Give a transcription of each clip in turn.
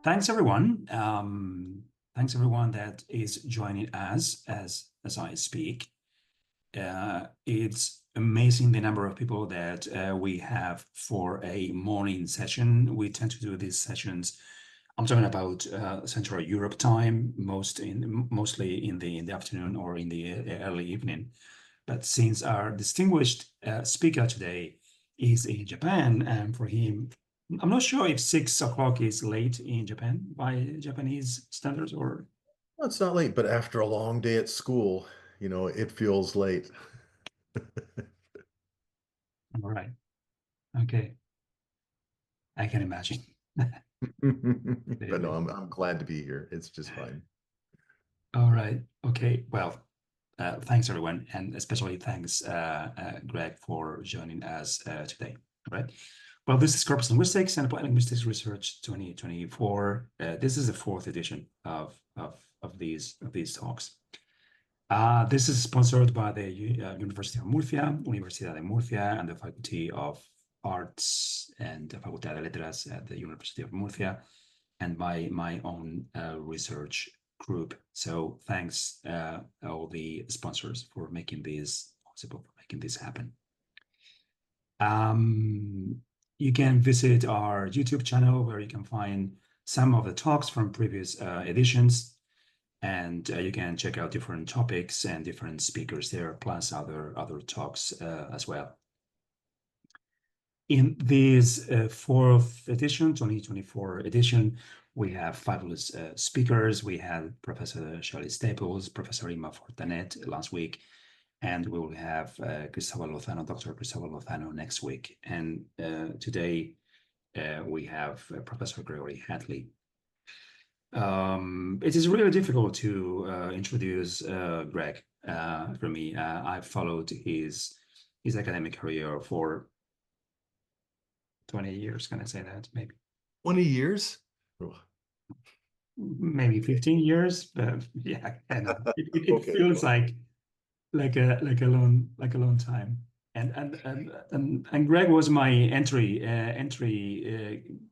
Thanks everyone. Thanks everyone that is joining us as I speak. It's amazing the number of people that we have for a morning session. We tend to do these sessions. I'm talking about Central Europe time, mostly in the afternoon or in the early evening. But since our distinguished speaker today is in Japan, and for him, I'm not sure if 6 o'clock is late in Japan by Japanese standards or. Well, it's not late, but after a long day at school, it feels late. All right. Okay. I can imagine. But no, I'm glad to be here. It's just fine. All right. Okay. Well, thanks everyone, and especially thanks, Greg, for joining us today. All right. Well, this is Corpus Linguistics and Applied Linguistics Research 2024. This is the fourth edition of these talks. This is sponsored by the University of Murcia, Universidad de Murcia, and the Faculty of Arts and the Facultad de Letras at the University of Murcia, and by my own research group. So thanks all the sponsors for making this possible, for making this happen. You can visit our YouTube channel where you can find some of the talks from previous editions, and you can check out different topics and different speakers there, plus other talks as well. In this fourth edition, 2024 edition, we have fabulous speakers. We had Professor Shirley Staples, Professor Ima Fortanet last week, and we will have Cristóbal Lozano, Dr. Cristóbal Lozano next week. And today we have Professor Gregory Hadley. It is really difficult to introduce Greg for me. I've followed his academic career for 20 years. Can I say that? Maybe 20 years? Maybe 15 years, but yeah, I know. It Okay. feels like a long time. And Greg was my entry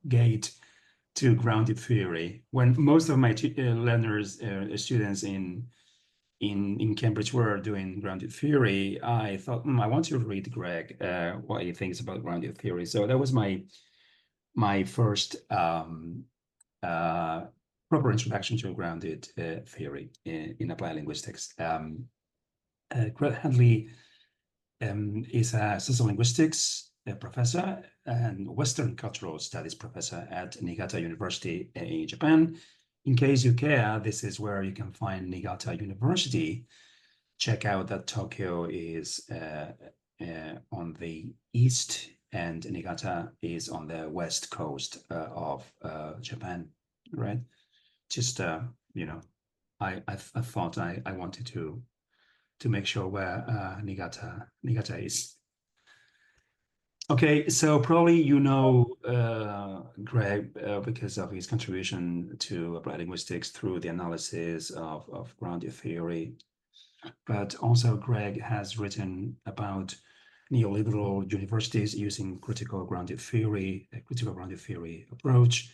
gate to grounded theory. When most of my learners, students in Cambridge were doing grounded theory, I thought, I want to read Greg, what he thinks about grounded theory. So that was my first proper introduction to grounded theory in applied linguistics. Greg Hadley is a sociolinguistics professor and Western Cultural Studies professor at Niigata University in Japan. In case you care, this is where you can find Niigata University. Check out that Tokyo is on the east and Niigata is on the west coast of Japan, right? Just I thought I wanted to make sure where Niigata is. Okay, so probably Greg because of his contribution to applied linguistics through the analysis of grounded theory. But also Greg has written about neoliberal universities using critical grounded theory, a critical grounded theory approach.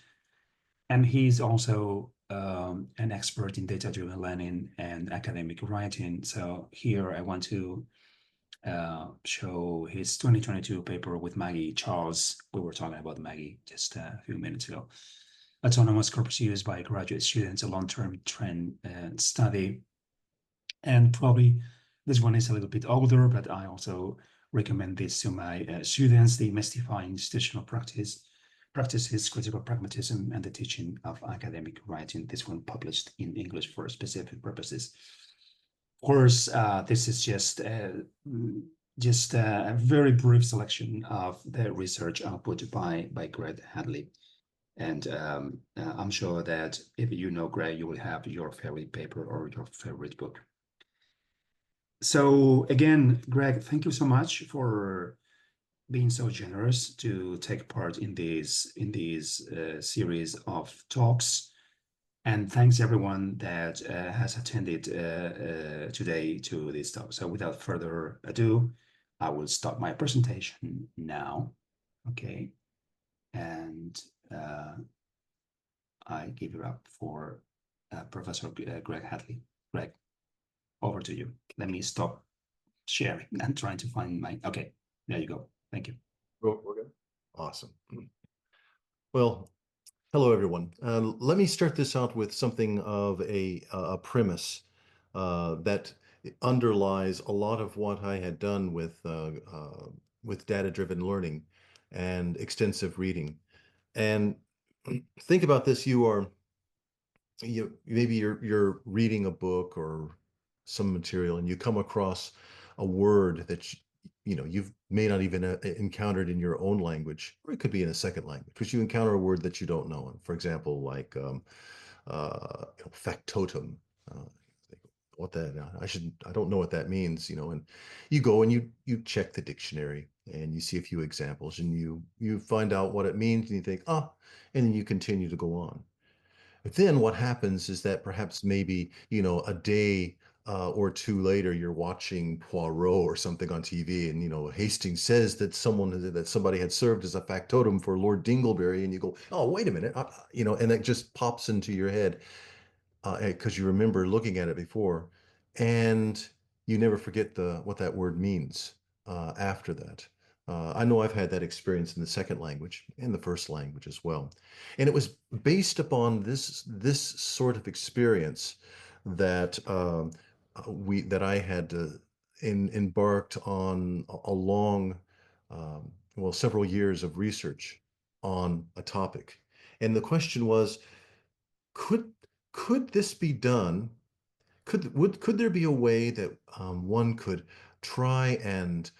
And he's also an expert in data-driven learning and academic writing. So here I want to show his 2022 paper with Maggie Charles. We were talking about Maggie just a few minutes ago. Autonomous corpus used by graduate students, a long-term trend study. And probably this one is a little bit older, but I also recommend this to my students, demystifying institutional practices, critical pragmatism, and the teaching of academic writing. This one published in English for specific purposes. Of course, this is just a very brief selection of the research output by Greg Hadley. And I'm sure that if you know Greg, you will have your favorite paper or your favorite book. So again, Greg, thank you so much for being so generous to take part in these series of talks. And thanks everyone that has attended today to this talk. So without further ado, I will start my presentation now. Okay. And I give it up for Professor Greg Hadley. Greg, over to you. Let me stop sharing and trying to find my. Okay, there you go. Thank you. We're good. Awesome. Well, hello, everyone. Let me start this out with something of a premise that underlies a lot of what I had done with data-driven learning and extensive reading. And think about this: maybe you're reading a book or some material, and you come across a word that you've may not even encountered in your own language, or it could be in a second language, because you encounter a word that you don't know. For example, like factotum. Uh, what that I don't know what that means, and you go and you check the dictionary and you see a few examples and you find out what it means and you think, and then you continue to go on. But then what happens is that perhaps maybe, a day or two later, you're watching Poirot or something on TV, and Hastings says that somebody had served as a factotum for Lord Dingleberry, and you go, oh, wait a minute, and that just pops into your head because you remember looking at it before, and you never forget what that word means after that. I know I've had that experience in the second language, in the first language as well, and it was based upon this sort of experience that I had embarked on a long, well, several years of research on a topic, and the question was, could could this be done? Could there be a way that one could try and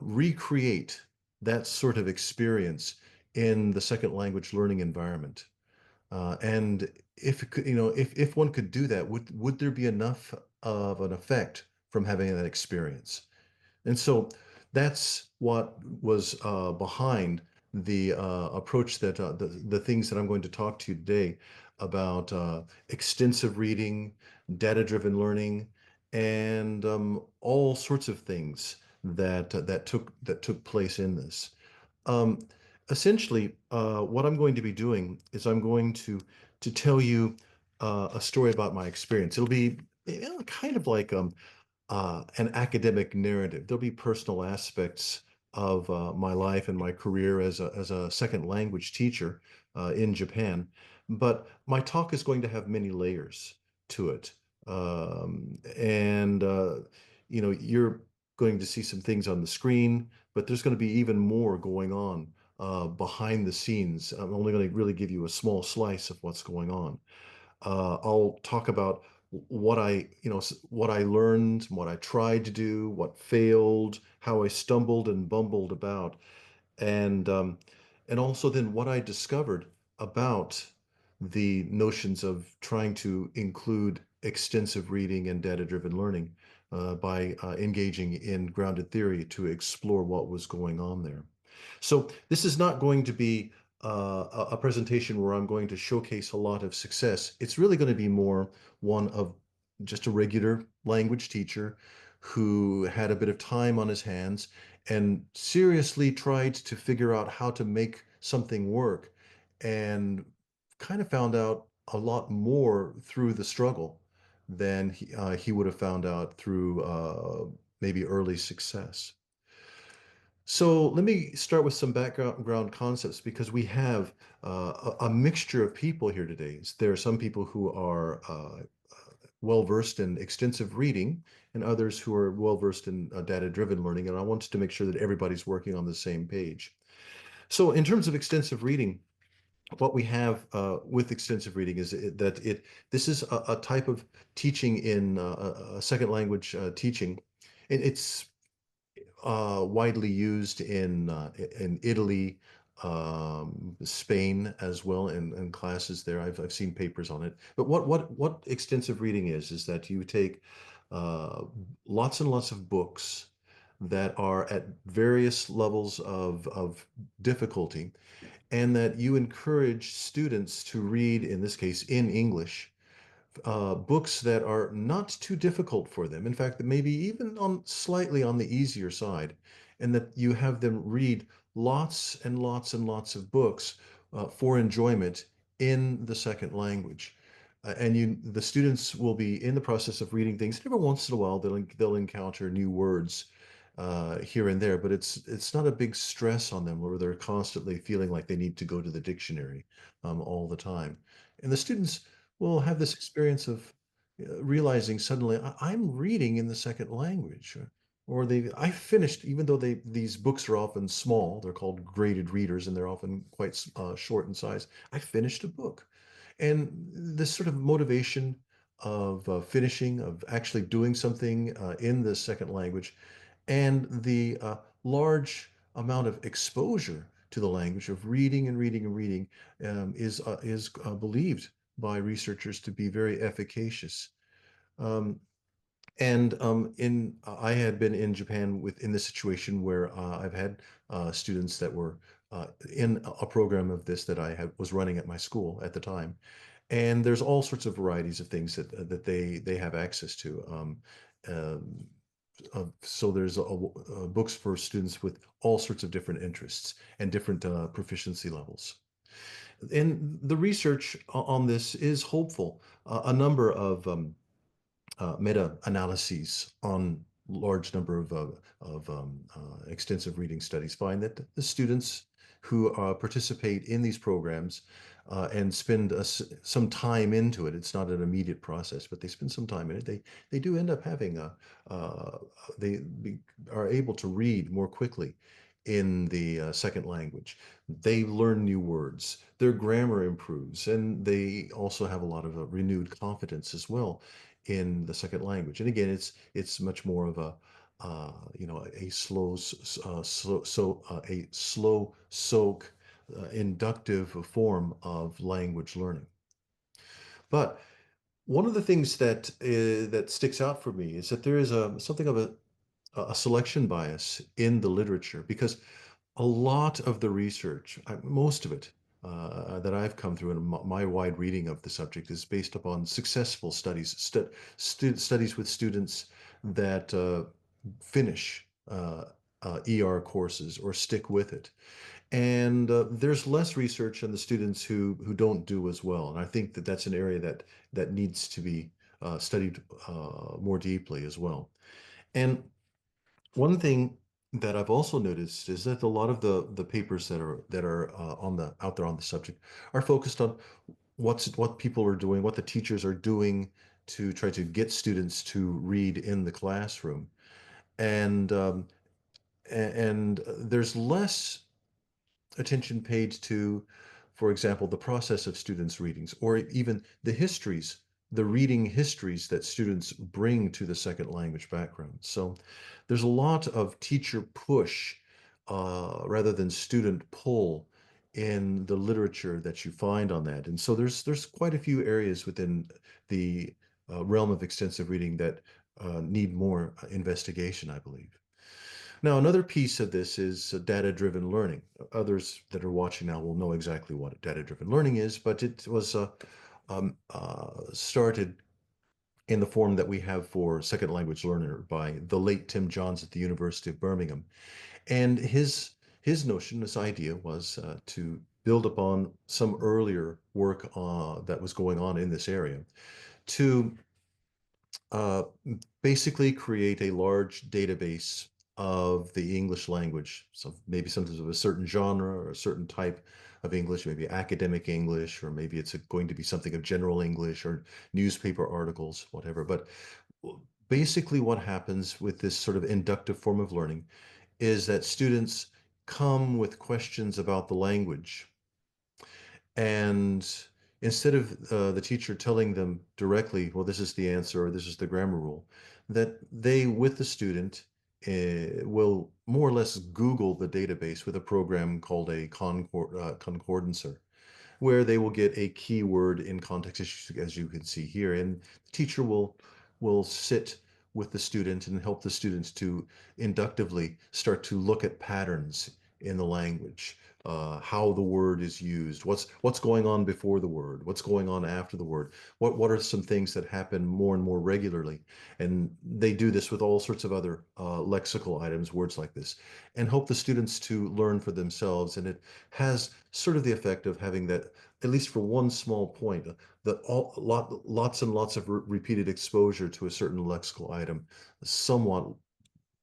recreate that sort of experience in the second language learning environment? And if it could, if one could do that, would there be enough of an effect from having that experience? And so that's what was behind the approach that the things that I'm going to talk to you today about extensive reading, data-driven learning, and all sorts of things that took place in this. Um, Essentially, what I'm going to be doing is I'm going to tell you a story about my experience. It'll be kind of like an academic narrative. There'll be personal aspects of my life and my career as a second language teacher in Japan, but my talk is going to have many layers to it. And you're going to see some things on the screen, but there's going to be even more going on behind the scenes. I'm only going to really give you a small slice of what's going on. I'll talk about what I learned, what I tried to do, what failed, how I stumbled and bumbled about, and um, and also then what I discovered about the notions of trying to include extensive reading and data-driven learning by engaging in grounded theory to explore what was going on there. So this is not going to be a presentation where I'm going to showcase a lot of success. It's really going to be more one of just a regular language teacher who had a bit of time on his hands and seriously tried to figure out how to make something work, and kind of found out a lot more through the struggle than he would have found out through maybe early success. So let me start with some background concepts, because we have a mixture of people here today. There are some people who are well versed in extensive reading, and others who are well versed in data-driven learning. And I wanted to make sure that everybody's working on the same page. So in terms of extensive reading, what we have with extensive reading is this is a type of teaching in a second language teaching. It's widely used in Italy, Spain as well, in classes there. I've seen papers on it. But what extensive reading is that you take uh, lots and lots of books that are at various levels of difficulty, and that you encourage students to read, in this case, in English, books that are not too difficult for them. In fact, maybe even on slightly on the easier side, and that you have them read lots and lots and lots of books for enjoyment in the second language. The students will be in the process of reading things. And every once in a while, they'll encounter new words here and there, but it's not a big stress on them where they're constantly feeling like they need to go to the dictionary all the time. And the students will have this experience of realizing suddenly, I'm reading in the second language. Or I finished, even though these books are often small, they're called graded readers, and they're often quite short in size. I finished a book. And this sort of motivation of finishing, of actually doing something in the second language, and the large amount of exposure to the language of reading and reading and reading is believed by researchers to be very efficacious. Um, I had been in Japan in this situation where I've had students that were in a program of this that was running at my school at the time, and there's all sorts of varieties of things that they have access to. Um, so there's books for students with all sorts of different interests and different proficiency levels. And the research on this is hopeful. A number of meta-analyses on large number of extensive reading studies find that the students who participate in these programs and spend some time into it, it's not an immediate process, but they spend some time in it, they do end up having uh, are able to read more quickly in the second language. They learn new words, their grammar improves, and they also have a lot of renewed confidence as well in the second language. And again, it's much more of a a slow soak, inductive form of language learning. But one of the things that sticks out for me is that there is something of a selection bias in the literature, because a lot of the research, most of it, that I've come through in my wide reading of the subject is based upon successful studies with students that finish ER courses or stick with it. And there's less research on the students who don't do as well. And I think that that's an area that needs to be studied more deeply as well. And one thing that I've also noticed is that a lot of the papers that are out there on the subject are focused on what people are doing, what the teachers are doing to try to get students to read in the classroom, and there's less attention paid to, for example, the process of students' readings, or even the reading histories that students bring to the second language background. So there's a lot of teacher push rather than student pull in the literature that you find on that. And so there's quite a few areas within the realm of extensive reading that need more investigation, I believe. Now, another piece of this is data-driven learning. Others that are watching now will know exactly what data-driven learning is, but it was started in the form that we have for second language learner by the late Tim Johns at the University of Birmingham. And his notion, this idea was to build upon some earlier work that was going on in this area to uh, basically create a large database of the English language. So maybe sometimes of a certain genre or a certain type of English, maybe academic English, or maybe it's going to be something of general English or newspaper articles, whatever. But basically what happens with this sort of inductive form of learning is that students come with questions about the language, and instead of the teacher telling them directly, well, this is the answer or this is the grammar rule, that they, with the student, will more or less Google the database with a program called a concordancer, where they will get a keyword in context, as you can see here, and the teacher will sit with the student and help the students to inductively start to look at patterns in the language, how the word is used, what's going on before the word, what's going on after the word, what are some things that happen more and more regularly. And they do this with all sorts of other lexical items, words like this, and help the students to learn for themselves. And it has sort of the effect of having at least for one small point, lots and lots of repeated exposure to a certain lexical item, somewhat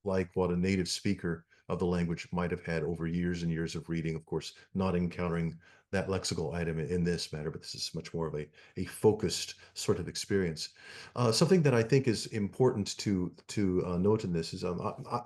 like what a native speaker of the language might have had over years and years of reading, of course, not encountering that lexical item in this matter, but this is much more of a focused sort of experience. Something that I think is important to note in this is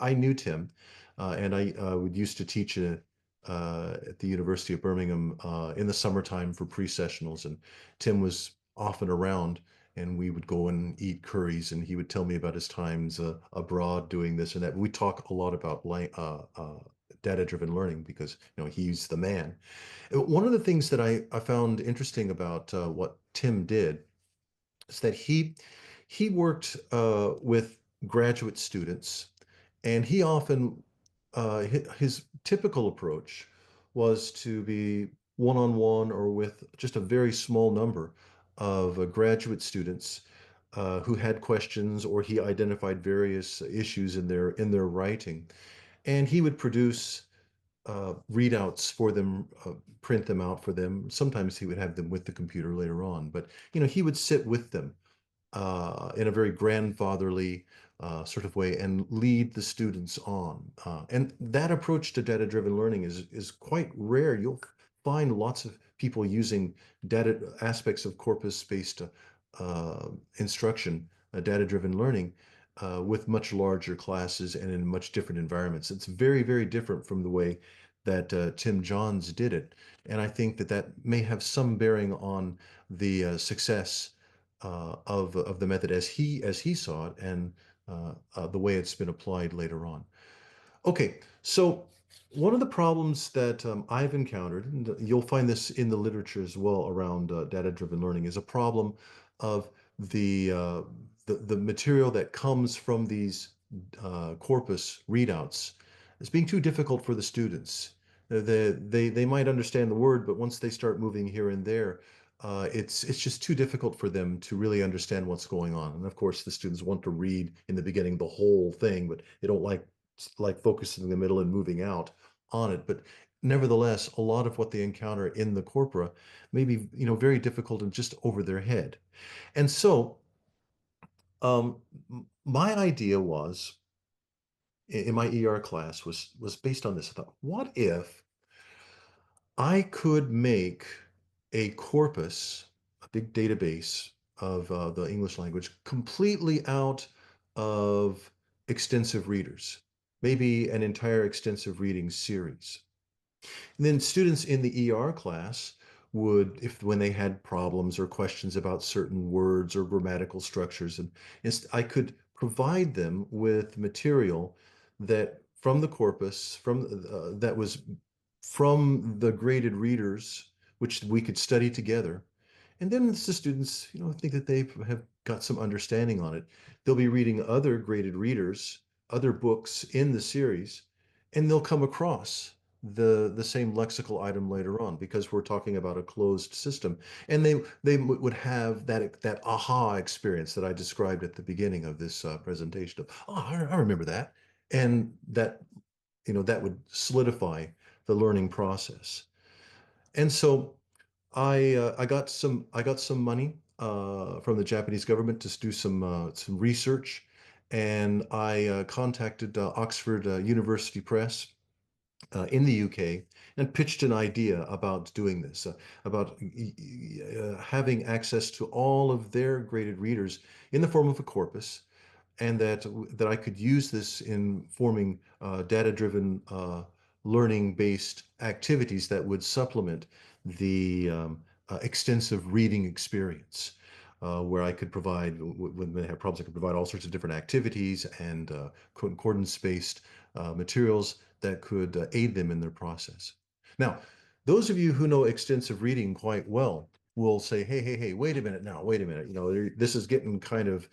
I knew Tim, and I would used to teach at the University of Birmingham in the summertime for pre-sessionals, and Tim was often around, and we would go and eat curries, and he would tell me about his times abroad doing this and that. We talk a lot about data-driven learning because he's the man. One of the things that I found interesting about what Tim did is that he worked with graduate students, and he often his typical approach was to be one-on-one or with just a very small number of graduate students who had questions, or he identified various issues in their writing, and he would produce readouts for them, print them out for them. Sometimes he would have them with the computer later on, but he would sit with them in a very grandfatherly sort of way and lead the students on. And that approach to data-driven learning is quite rare. You'll find lots of people using data aspects of corpus-based instruction, data-driven learning, with much larger classes and in much different environments. It's very, very different from the way that Tim Johns did it. And I think that that may have some bearing on the success of the method as he saw it, and the way it's been applied later on. Okay, so one of the problems that I've encountered, and you'll find this in the literature as well around data-driven learning, is a problem of the material that comes from these corpus readouts as being too difficult for the students. They might understand the word, but once they start moving here and there, it's just too difficult for them to really understand what's going on. And of course, the students want to read in the beginning the whole thing, but they don't like focusing in the middle and moving out on it. But nevertheless, a lot of what they encounter in the corpora may be, very difficult and just over their head. And so, my idea was in my ER class was based on this. I thought, what if I could make a corpus, a big database of the English language, completely out of extensive readers, maybe an entire extensive reading series. And then students in the ER class would, if when they had problems or questions about certain words or grammatical structures, and I could provide them with material that from the corpus, that was from the graded readers, which we could study together. And then the students, think that they have got some understanding on it. They'll be reading other graded readers, other books in the series, and they'll come across the same lexical item later on because we're talking about a closed system. And they would have that aha experience that I described at the beginning of this presentation of, oh, I remember that. And that would solidify the learning process. And so I got some money from the Japanese government to do some research, and I contacted Oxford University Press in the UK and pitched an idea about doing this, about having access to all of their graded readers in the form of a corpus, and that I could use this in forming data-driven learning-based activities that would supplement the extensive reading experience, where I could provide, when they have problems, I could provide all sorts of different activities and concordance-based materials that could aid them in their process. Now, those of you who know extensive reading quite well will say, hey, hey, hey, wait a minute now, wait a minute. This is getting kind of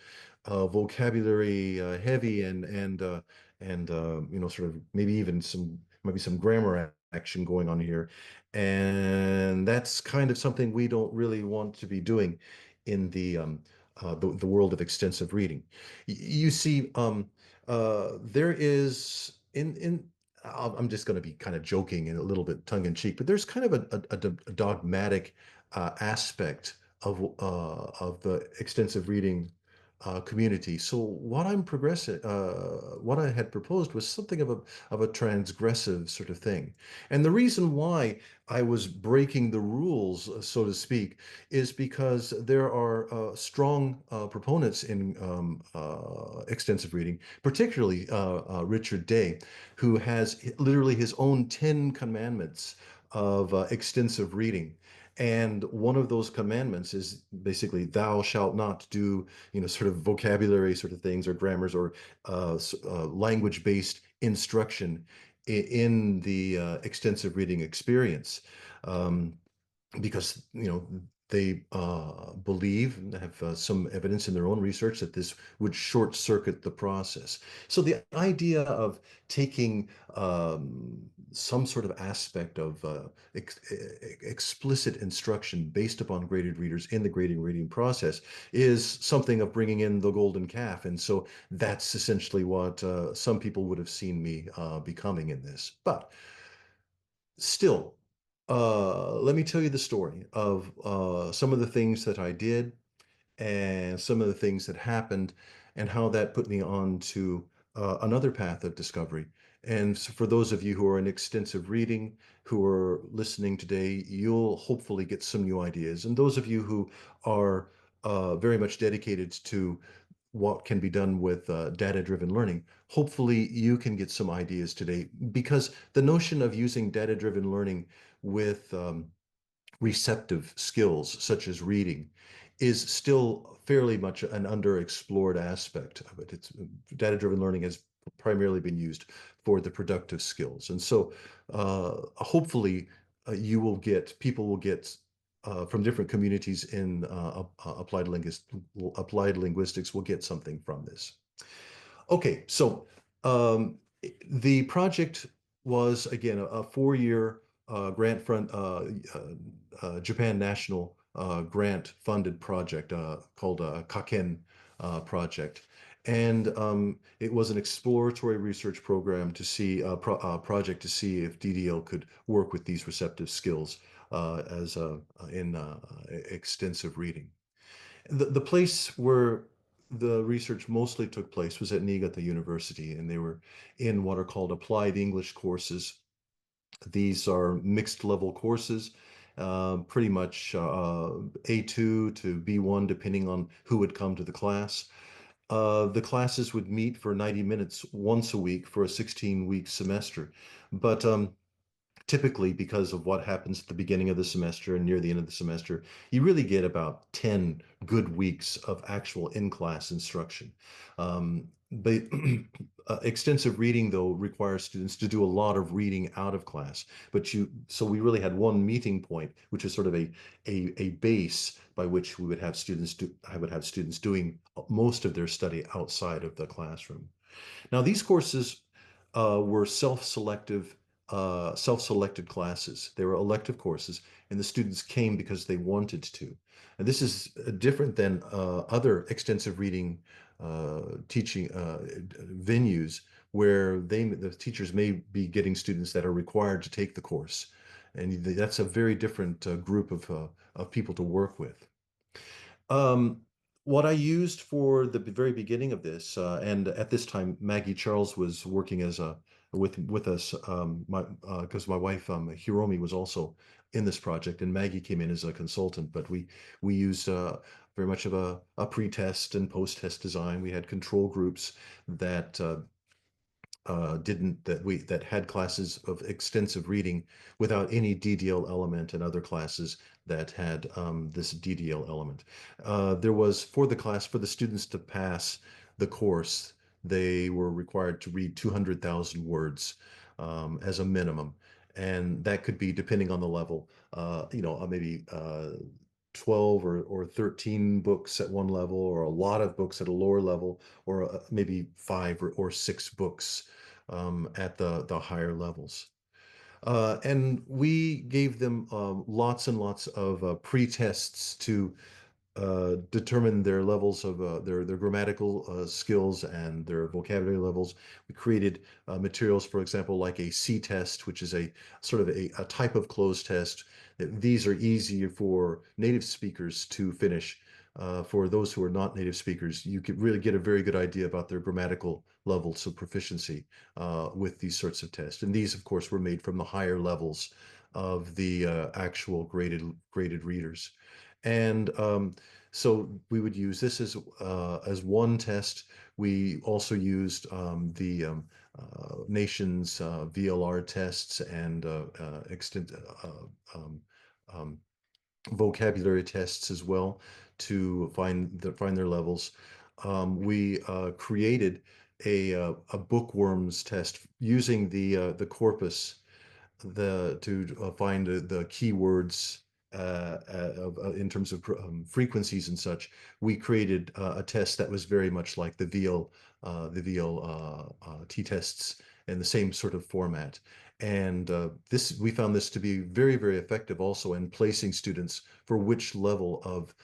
vocabulary heavy and sort of maybe some grammar action going on here. And that's kind of something we don't really want to be doing in the world of extensive reading. You see, there is in I'm just going to be kind of joking and a little bit tongue in cheek, but there's kind of a dogmatic aspect of the extensive reading community. So what I had proposed was something of a transgressive sort of thing. And the reason why I was breaking the rules, so to speak, is because there are strong proponents in extensive reading, particularly Richard Day, who has literally his own 10 commandments of extensive reading. And one of those commandments is basically, thou shalt not do, sort of vocabulary sort of things or grammars or language-based instruction in the extensive reading experience. Um, because they believe and have some evidence in their own research that this would short circuit the process. So the idea of taking some sort of aspect of explicit instruction based upon graded readers in the grading reading process is something of bringing in the golden calf. And so that's essentially what some people would have seen me becoming in this. But still, let me tell you the story of some of the things that I did and some of the things that happened and how that put me on to another path of discovery. And so for those of you who are in extensive reading, who are listening today, you'll hopefully get some new ideas. And those of you who are very much dedicated to what can be done with data-driven learning, hopefully you can get some ideas today, because the notion of using data-driven learning with receptive skills such as reading is still fairly much an underexplored aspect of it. It's data-driven learning has primarily been used for the productive skills. And so hopefully people will get from different communities in applied linguistics will get something from this. Okay, so um, the project was again a 4-year grant front Japan National grant funded project called Kaken project. And it was an exploratory research program to see project to see if DDL could work with these receptive skills as in extensive reading. The place where the research mostly took place was at Niigata University, and they were in what are called applied English courses. These are mixed level courses, pretty much A2 to B1, depending on who would come to the class. The classes would meet for 90 minutes once a week for a 16-week semester. But typically, because of what happens at the beginning of the semester and near the end of the semester, you really get about 10 good weeks of actual in-class instruction. But extensive reading, though, requires students to do a lot of reading out of class. So we really had one meeting point, which is sort of a base by which we would have students doing most of their study outside of the classroom. Now, these courses were self-selected classes. They were elective courses, and the students came because they wanted to. And this is different than other extensive reading teaching venues where the teachers may be getting students that are required to take the course. And that's a very different group of people to work with. Um, what I used for the very beginning of this, and at this time, Maggie Charles was working as a with us, because my wife Hiromi was also in this project, and Maggie came in as a consultant. But we used very much of a pre-test and post-test design. We had control groups that didn't that had classes of extensive reading without any DDL element, and other classes that had this DDL element. There was for the students to pass the course, they were required to read 200,000 words as a minimum, and that could be depending on the level. Maybe 12 or 13 books at one level, or a lot of books at a lower level, or maybe 5 or 6 books at the higher levels. And we gave them lots and lots of pre-tests to determine their levels of their grammatical skills and their vocabulary levels. We created materials, for example, like a C test, which is a sort of a type of closed test. These are easier for native speakers to finish. For those who are not native speakers, you could really get a very good idea about their grammatical levels of proficiency with these sorts of tests. And these, of course, were made from the higher levels of the actual graded readers. And so we would use this as one test. We also used the nation's VLR tests and extent um, um, vocabulary tests as well to find their levels. We created a bookworms test using the corpus to find the keywords in terms of frequencies and such. We created a test that was very much like the VL T tests in the same sort of format. And we found this to be very, very effective also in placing students for which level of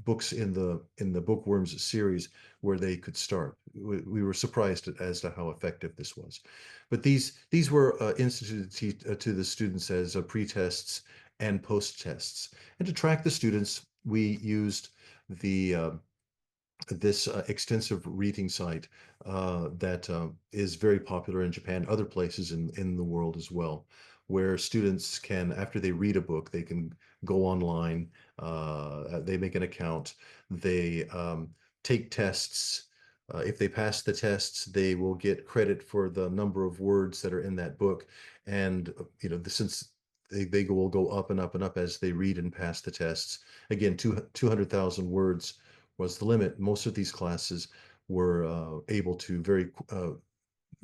books in the bookworms series where they could start. We were surprised as to how effective this was. But these were instituted to the students as pre-tests and post-tests. And to track the students, we used the this extensive reading site that is very popular in Japan, other places in the world as well, where students can, after they read a book, they can go online, they make an account, they take tests. If they pass the tests, they will get credit for the number of words that are in that book. And, since they will go up and up and up as they read and pass the tests. Again, 200,000 words was the limit. Most of these classes were able to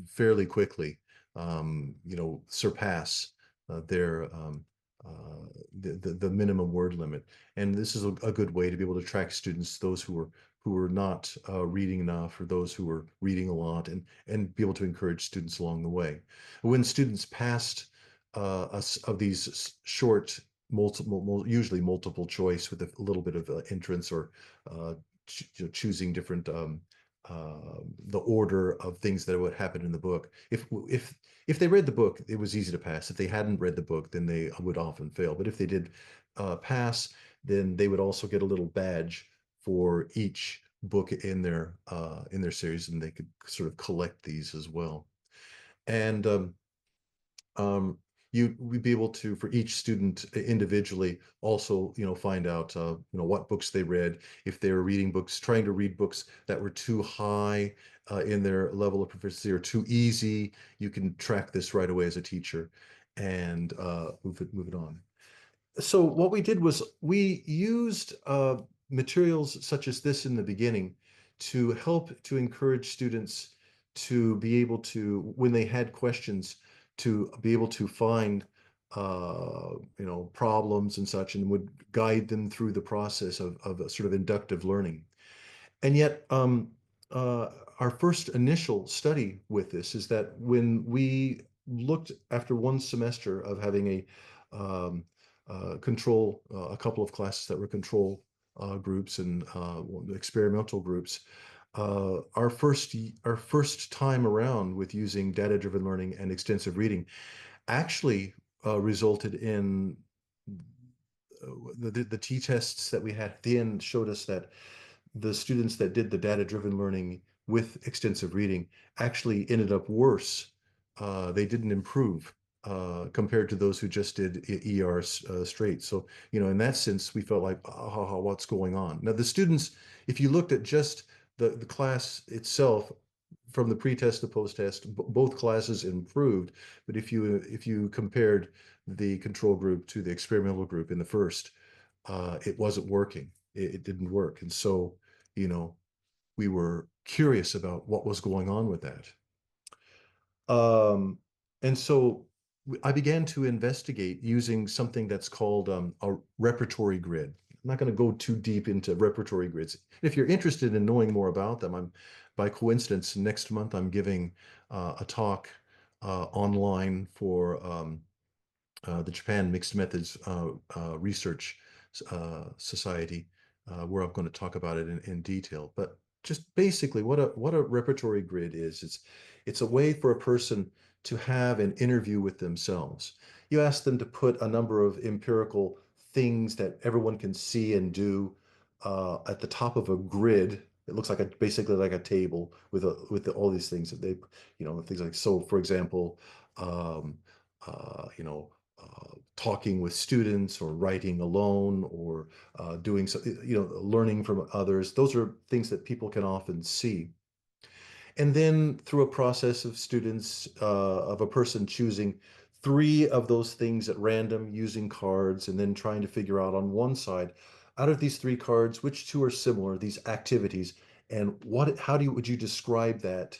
fairly quickly, surpass their the minimum word limit. And this is a good way to be able to track students, those who were not reading enough, or those who were reading a lot, and be able to encourage students along the way. When students passed of these short usually multiple choice with a little bit of entrance or choosing different the order of things that would happen in the book. If they read the book, it was easy to pass. If they hadn't read the book, then they would often fail. But if they did pass, then they would also get a little badge for each book in their series, and they could sort of collect these as well. And um, we'd be able to, for each student individually, also, find out, what books they read. If they were reading books, trying to read books that were too high in their level of proficiency or too easy, you can track this right away as a teacher and move it on. So what we did was we used materials such as this in the beginning to help to encourage students to be able to, when they had questions, to be able to find problems and such, and would guide them through the process of a sort of inductive learning. And yet, our first initial study with this is that when we looked after one semester of having a couple of classes that were control groups and experimental groups, our first time around with using data-driven learning and extensive reading actually resulted in the t-tests that we had at the end showed us that the students that did the data-driven learning with extensive reading actually ended up worse. They didn't improve compared to those who just did ER straight. So, in that sense, we felt like, what's going on? Now, the students, if you looked at just the class itself, from the pre-test to post-test, both classes improved. But if you compared the control group to the experimental group in the first, it wasn't working. It didn't work. And so, we were curious about what was going on with that. And so I began to investigate using something that's called a repertory grid. I'm not going to go too deep into repertory grids. If you're interested in knowing more about them, by coincidence, next month I'm giving a talk online for the Japan Mixed Methods Research society, where I'm going to talk about it in detail. But just basically, what a repertory grid is, it's a way for a person to have an interview with themselves. You ask them to put a number of empirical things that everyone can see and do at the top of a grid. It looks like basically like a table with all these things that they, things like, so for example, um, talking with students or writing alone or doing so, learning from others. Those are things that people can often see. And then through a process of students, of a person choosing three of those things at random using cards and then trying to figure out on one side, out of these three cards, which two are similar, these activities, and would you describe that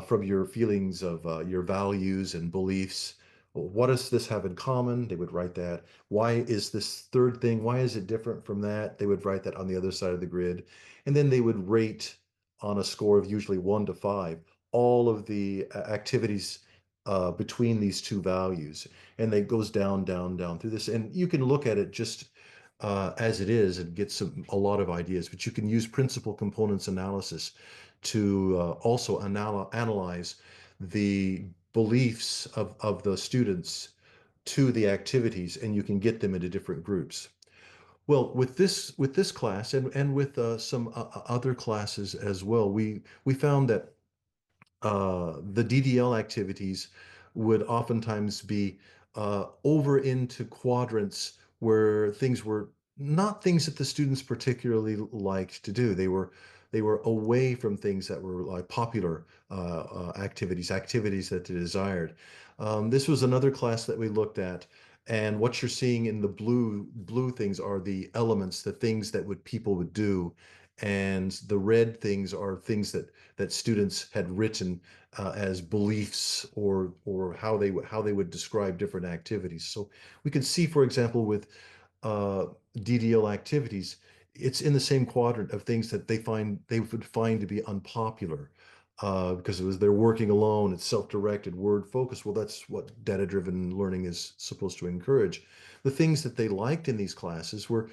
from your feelings of your values and beliefs? What does this have in common? They would write that. Why is this third thing? Why is it different from that? They would write that on the other side of the grid. And then they would rate on a score of usually 1 to 5, all of the activities between these two values. And it goes down, down, down through this. And you can look at it just as it is and get a lot of ideas, but you can use principal components analysis to also analyze the beliefs of the students to the activities, and you can get them into different groups. Well, with this class and with some other classes as well, we found that the DDL activities would oftentimes be over into quadrants where things were not things that the students particularly liked to do. They were away from things that were like popular activities that they desired. This was another class that we looked at, and what you're seeing in the blue things are the elements, the things that people would do, and the red things are things that students had written as beliefs or how they would describe different activities. So we can see, for example, with uh, DDL activities, it's in the same quadrant of things that they would find to be unpopular because they're working alone, it's self-directed, word focused. Well, that's what data-driven learning is supposed to encourage. The things that they liked in these classes were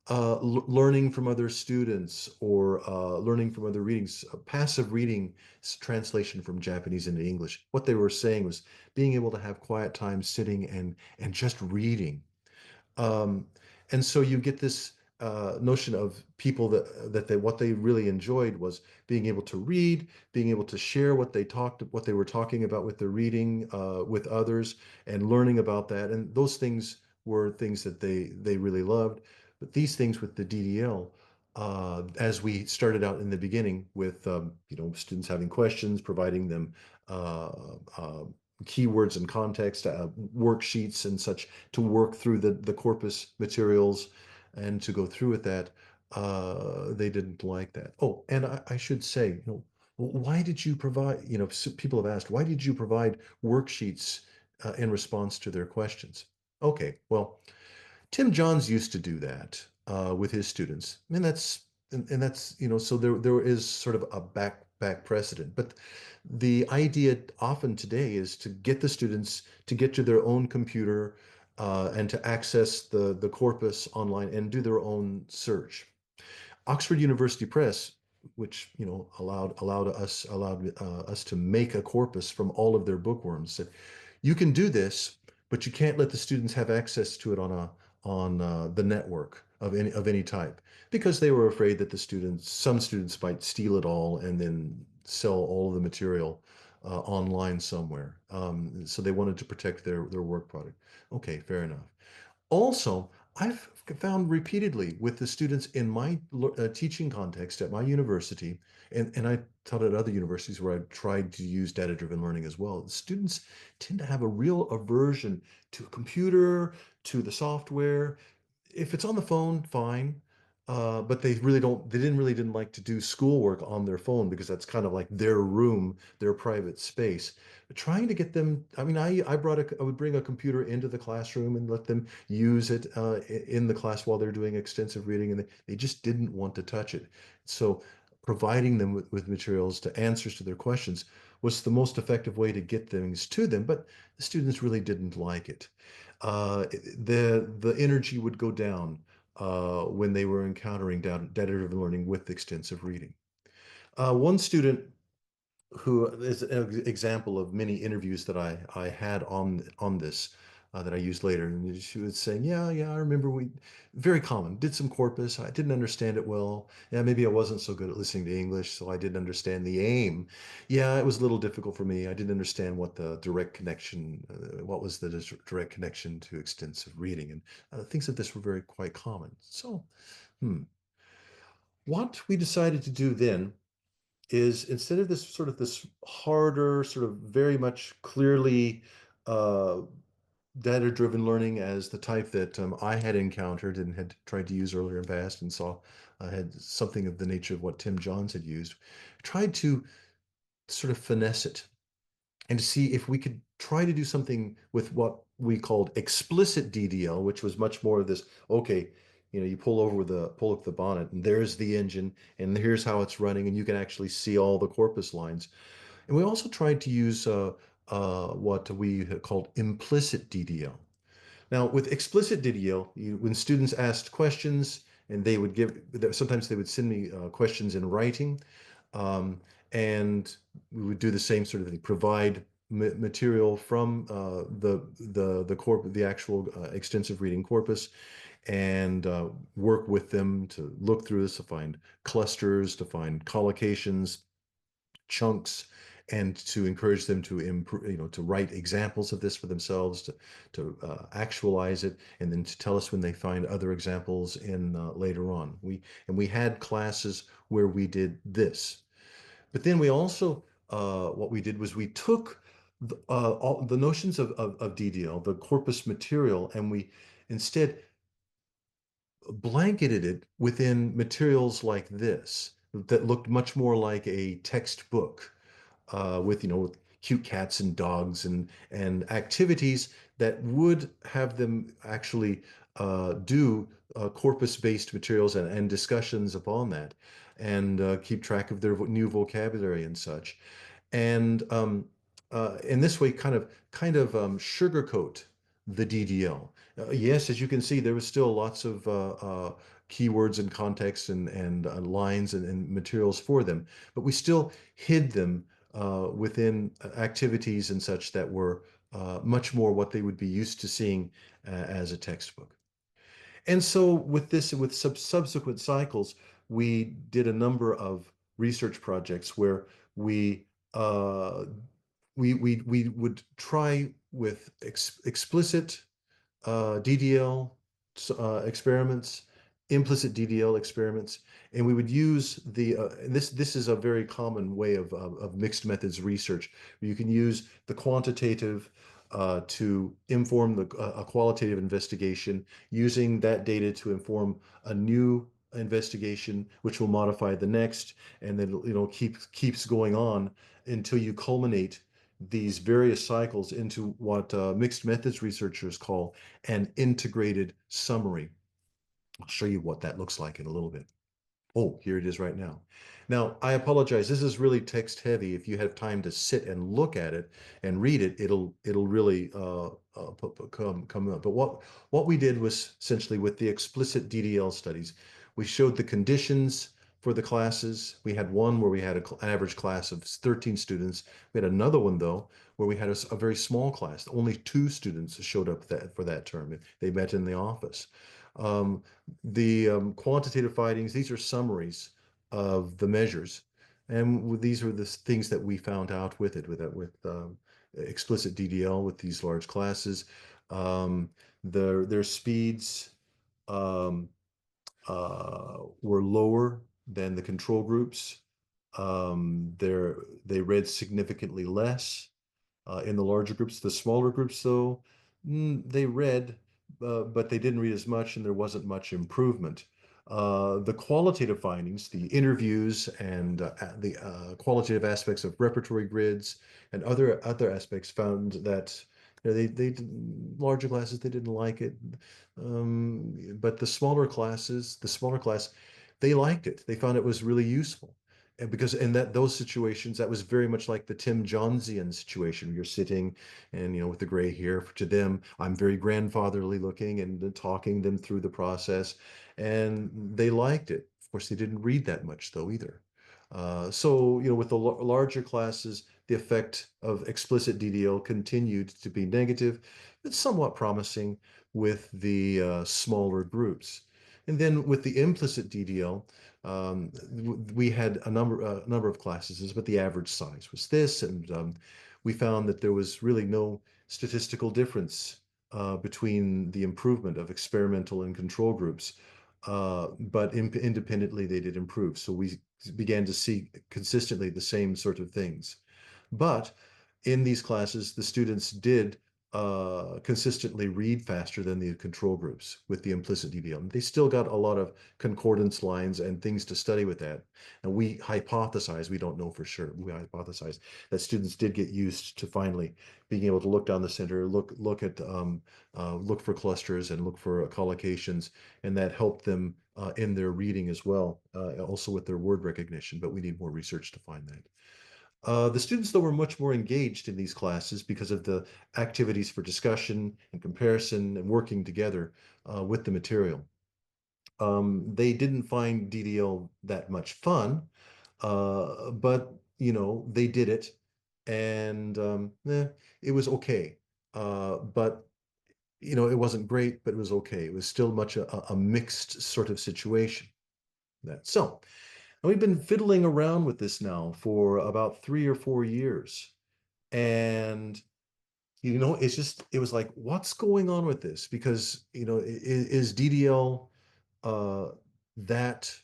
learning from other students or learning from other readings. Passive reading translation from Japanese into English. What they were saying was being able to have quiet time sitting and just reading. Um, and so you get this notion of people what they really enjoyed was being able to read, being able to share what they were talking about with their reading with others, and learning about that. And those things were things that they really loved. But these things with the DDL, as we started out in the beginning with students having questions, providing them uh, uh, keywords and context, worksheets and such to work through the corpus materials and to go through with that, they didn't like that. Oh, and I should say, why did you provide, people have asked, why did you provide worksheets in response to their questions? Okay, well, Tim Johns used to do that with his students, and that's so there is sort of a back precedent. But the idea often today is to get the students to get to their own computer and to access the corpus online and do their own search. Oxford University Press, which allowed us to make a corpus from all of their bookworms, said you can do this, but you can't let the students have access to it on the network of any type, because they were afraid that some students might steal it all and then sell all of the material online somewhere. So they wanted to protect their work product. Okay, fair enough. Also, I've found repeatedly with the students in my teaching context at my university, and I taught at other universities where I tried to use data-driven learning as well, students tend to have a real aversion to a computer, to the software. If it's on the phone, fine. But they didn't like to do schoolwork on their phone because that's kind of like their room, their private space. But trying to get them, I mean, I would bring a computer into the classroom and let them use it in the class while they're doing extensive reading, and they just didn't want to touch it. So providing them with materials to answers to their questions was the most effective way to get things to them, but the students really didn't like it. The energy would go down when they were encountering data-driven learning with extensive reading. One student who is an example of many interviews that I had on this that I used later, and she was saying, yeah, I remember very common, did some corpus. I didn't understand it well. Yeah, maybe I wasn't so good at listening to English, so I didn't understand the aim. Yeah, it was a little difficult for me. I didn't understand what the direct connection, what was the direct connection to extensive reading, and things of this were quite common. So, what we decided to do then is, instead of this harder, sort of very much clearly uh, data-driven learning as the type that I had encountered and had tried to use earlier in past and saw had something of the nature of what Tim Johns had used, tried to sort of finesse it and to see if we could try to do something with what we called explicit DDL, which was much more of this, okay, you pull up the bonnet and there's the engine and here's how it's running and you can actually see all the corpus lines. And we also tried to use what we had called implicit DDL. Now, with explicit DDL, when students asked questions and they would sometimes they would send me questions in writing, um, and we would do the same sort of thing, provide material from the actual extensive reading corpus, and work with them to look through this to find clusters, to find collocations, chunks, and to encourage them to improve, to write examples of this for themselves, to actualize it, and then to tell us when they find other examples in later on. We had classes where we did this, but then we also what we did was we took all the notions of DDL, the corpus material, and we instead blanketed it within materials like this that looked much more like a textbook with cute cats and dogs and activities that would have them actually do corpus-based materials and discussions upon that, and keep track of their new vocabulary and such, and in this way kind of sugarcoat the DDL. Yes, as you can see, there was still lots of keywords and context and lines and materials for them, but we still hid them within activities and such that were much more what they would be used to seeing as a textbook. And so with subsequent cycles, we did a number of research projects where we uh, we would try with explicit DDL experiments, implicit DDL experiments, and we would use this is a very common way of mixed methods research. You can use the quantitative to inform a qualitative investigation, using that data to inform a new investigation, which will modify the next, and then keeps going on until you culminate these various cycles into what mixed methods researchers call an integrated summary. I'll show you what that looks like in a little bit. Oh, here it is right now. Now, I apologize. This is really text heavy. If you have time to sit and look at it and read it, it'll really come up. But what we did was essentially with the explicit DDL studies, we showed the conditions for the classes. We had one where we had an average class of 13 students. We had another one, though, where we had a very small class. Only 2 students showed up for that term. They met in the office. Um, the quantitative findings, these are summaries of the measures. And these are the things that we found out with explicit DDL with these large classes. Their speeds um, were lower than the control groups. They read significantly less in the larger groups. The smaller groups, though, they read, but they didn't read as much, and there wasn't much improvement. The qualitative findings, the interviews and the qualitative aspects of repertory grids and other aspects, found that they larger classes, they didn't like it, but the smaller class, they liked it. They found it was really useful. because in those situations, that was very much like the Tim Johnsian situation. You're sitting and, with the gray hair, to them, I'm very grandfatherly looking and talking them through the process. And they liked it. Of course, they didn't read that much though either. So, with the larger classes, the effect of explicit DDL continued to be negative, but somewhat promising with the smaller groups. And then with the implicit DDL, we had a number of classes, but the average size was this, and we found that there was really no statistical difference between the improvement of experimental and control groups, but independently they did improve. So we began to see consistently the same sort of things. But in these classes, the students did consistently read faster than the control groups with the implicit DBL. They still got a lot of concordance lines and things to study with that. And we hypothesize, we don't know for sure, we hypothesize that students did get used to finally being able to look down the center, look for clusters and look for collocations, and that helped them in their reading as well, also with their word recognition, but we need more research to find that. The students, though, were much more engaged in these classes because of the activities for discussion and comparison and working together with the material. They didn't find DDL that much fun, but they did it, and it was okay. But it wasn't great, but it was okay. It was still much a mixed sort of situation. So. And we've been fiddling around with this now for about 3 or 4 years. And, it was like, what's going on with this? Because, is DDL uh, that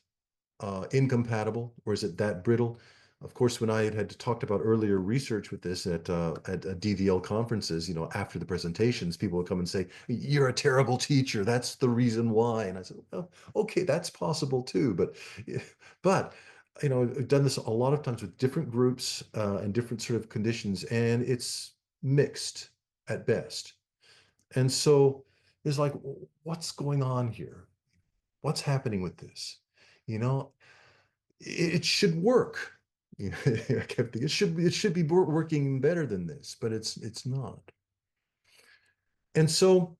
incompatible, or is it that brittle? Of course, when I had talked about earlier research with this at DVL conferences, after the presentations, people would come and say, "You're a terrible teacher. That's the reason why." And I said, "Well, okay, that's possible too." But I've done this a lot of times with different groups and different sort of conditions, and it's mixed at best. And so it's like, what's going on here? What's happening with this? You know, it should work. I kept thinking it should be working better than this, but it's not. And so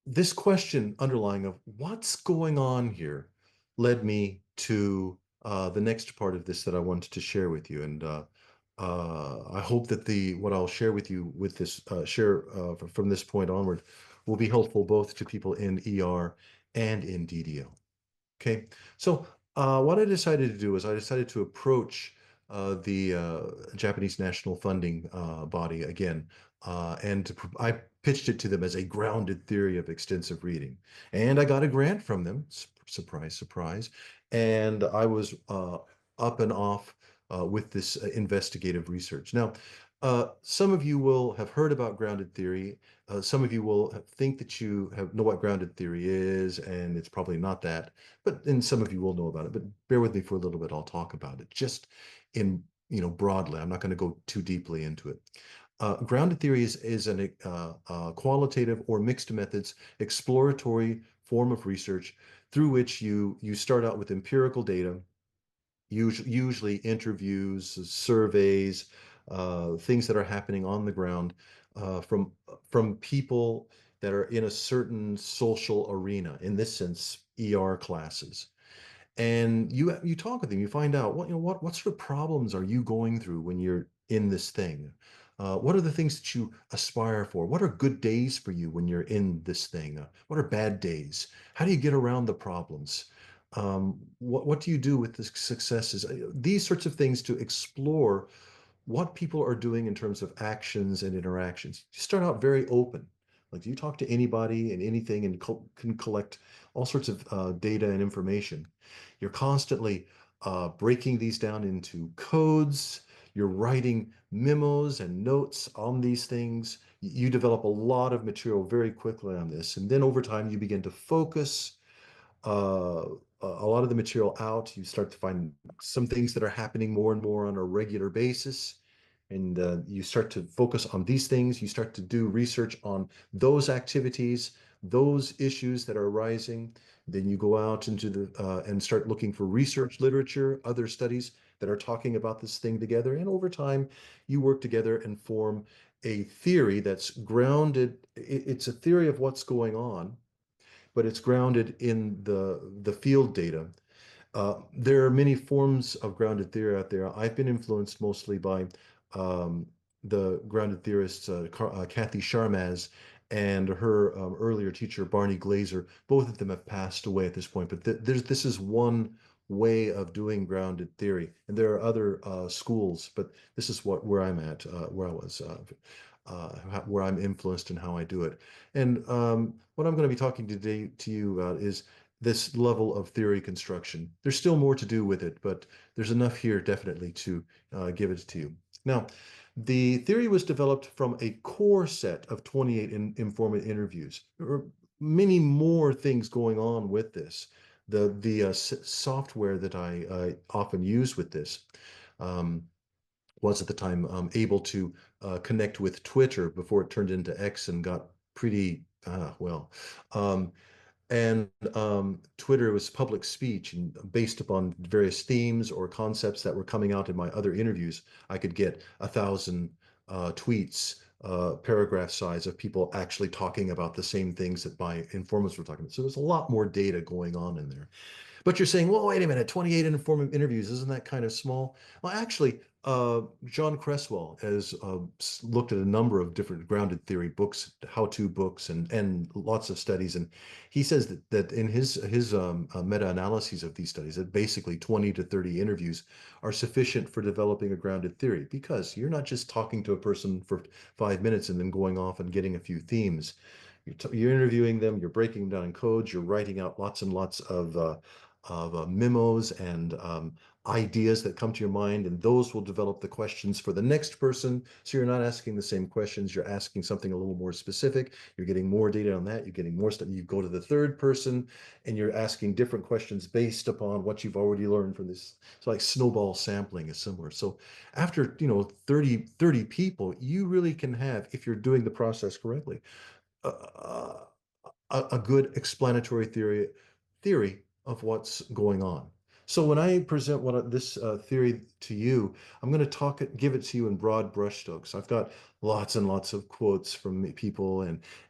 this question underlying of what's going on here led me to the next part of this that I wanted to share with you. And I hope that what I'll share with you with this from this point onward will be helpful both to people in ER and in DDL. Okay, so what I decided to do is I decided to approach the Japanese national funding body again, and I pitched it to them as a grounded theory of extensive reading. And I got a grant from them, surprise, surprise. And I was up and off with this investigative research. Now, some of you will have heard about grounded theory. Some of you will think that you know what grounded theory is, and it's probably not that. And some of you will know about it. But bear with me for a little bit. I'll talk about it just in broadly. I'm not going to go too deeply into it. Grounded theory is a qualitative or mixed methods exploratory form of research through which you start out with empirical data, usually interviews, surveys, things that are happening on the ground from people that are in a certain social arena. In this sense, ER classes. And you talk with them, you find out what sort of problems are you going through when you're in this thing? What are the things that you aspire for? What are good days for you when you're in this thing? What are bad days? How do you get around the problems? What do you do with the successes? These sorts of things to explore what people are doing in terms of actions and interactions. You start out very open. Like you talk to anybody and anything and can collect all sorts of data and information. You're constantly breaking these down into codes. You're writing memos and notes on these things. You develop a lot of material very quickly on this. And then over time, you begin to focus uh, a lot of the material out. You start to find some things that are happening more and more on a regular basis. And you start to focus on these things. You start to do research on those activities, those issues that are arising. Then you go out into the and start looking for research literature, other studies that are talking about this thing together. And over time, you work together and form a theory that's grounded. It's a theory of what's going on, but it's grounded in the field data. There are many forms of grounded theory out there. I've been influenced mostly by um, the grounded theorists Kathy Sharmaz and her earlier teacher Barney Glaser. Both of them have passed away at this point, but this is one way of doing grounded theory, and there are other schools, but this is where I'm at, where I was. Where I'm influenced and how I do it. And what I'm going to be talking today to you about is this level of theory construction. There's still more to do with it, but there's enough here definitely to give it to you. Now, the theory was developed from a core set of 28 informant interviews. There were many more things going on with this. The software that I often use with this um, was at the time able to connect with Twitter before it turned into X and got pretty well. And Twitter was public speech, and based upon various themes or concepts that were coming out in my other interviews, I could get 1,000 tweets, paragraph size of people actually talking about the same things that my informants were talking about. So there's a lot more data going on in there. But you're saying, well, wait a minute, 28 informative interviews, isn't that kind of small? Well, actually, John Cresswell has looked at a number of different grounded theory books, how-to books, and lots of studies, and he says that in his meta-analyses of these studies, that basically 20 to 30 interviews are sufficient for developing a grounded theory, because you're not just talking to a person for 5 minutes and then going off and getting a few themes. You're interviewing them, you're breaking them down in codes, you're writing out lots and lots of memos and ideas that come to your mind, and those will develop the questions for the next person. So you're not asking the same questions, you're asking something a little more specific. You're getting more data on that, you're getting more stuff. You go to the third person and you're asking different questions based upon what you've already learned from this. So like snowball sampling is similar. So after 30 people, you really can have, if you're doing the process correctly, uh, a good explanatory theory of what's going on. So when I present this theory to you, I'm going to give it to you in broad brushstrokes. I've got lots and lots of quotes from people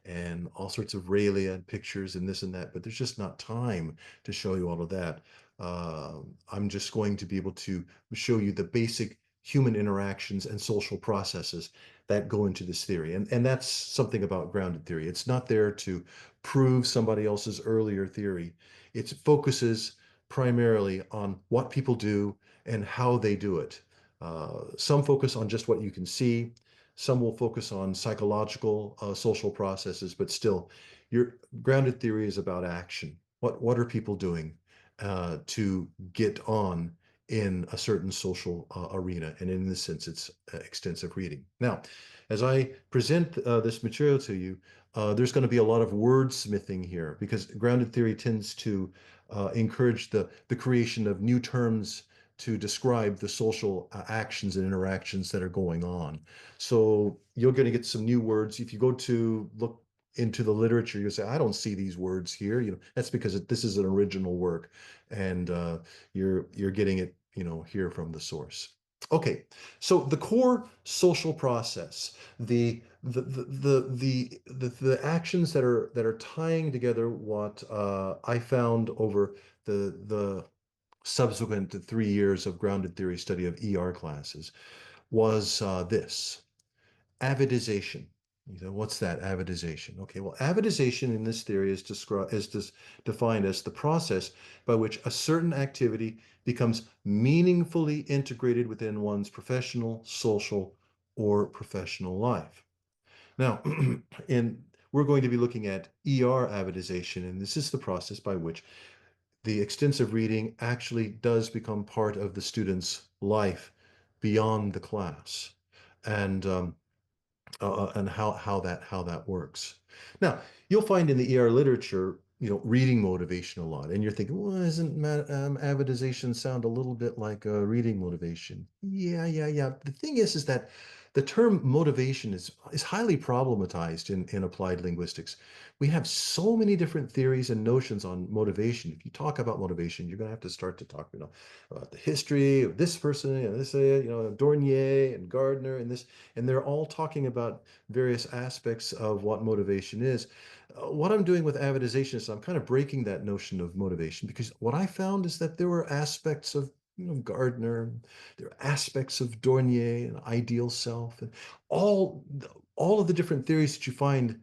and all sorts of railia and pictures and this and that, but there's just not time to show you all of that. I'm just going to be able to show you the basic human interactions and social processes that go into this theory. And that's something about grounded theory. It's not there to prove somebody else's earlier theory. It focuses primarily on what people do and how they do it. Some focus on just what you can see. Some will focus on psychological, social processes, but still, your grounded theory is about action. What are people doing to get on in a certain social arena? And in this sense, it's extensive reading. Now, as I present this material to you, there's going to be a lot of wordsmithing here, because grounded theory tends to encourage the creation of new terms to describe the social actions and interactions that are going on. So you're going to get some new words. If you go to look into the literature, you'll say, I don't see these words here. That's because this is an original work, and you're getting it, here from the source. Okay, so the core social process, the actions that are tying together what I found over the subsequent 3 years of grounded theory study of ER classes was this avidization. You know, what's that avidization? Okay, well, avidization in this theory is defined as the process by which a certain activity becomes meaningfully integrated within one's professional, social, or professional life. Now, we're going to be looking at ER avidization, and this is the process by which the extensive reading actually does become part of the student's life beyond the class. And how that works. Now, you'll find in the ER literature, reading motivation a lot, and you're thinking, well, isn't avidization sound a little bit like reading motivation? Yeah. The thing is that the term motivation is highly problematized in applied linguistics. We have so many different theories and notions on motivation. If you talk about motivation, you're going to have to start to talk, about the history of this person, this, Dornier and Gardner and this, and they're all talking about various aspects of what motivation is. What I'm doing with avidization is I'm kind of breaking that notion of motivation, because what I found is that there were aspects of Gardner, there are aspects of Dornier and ideal self, and all of the different theories that you find.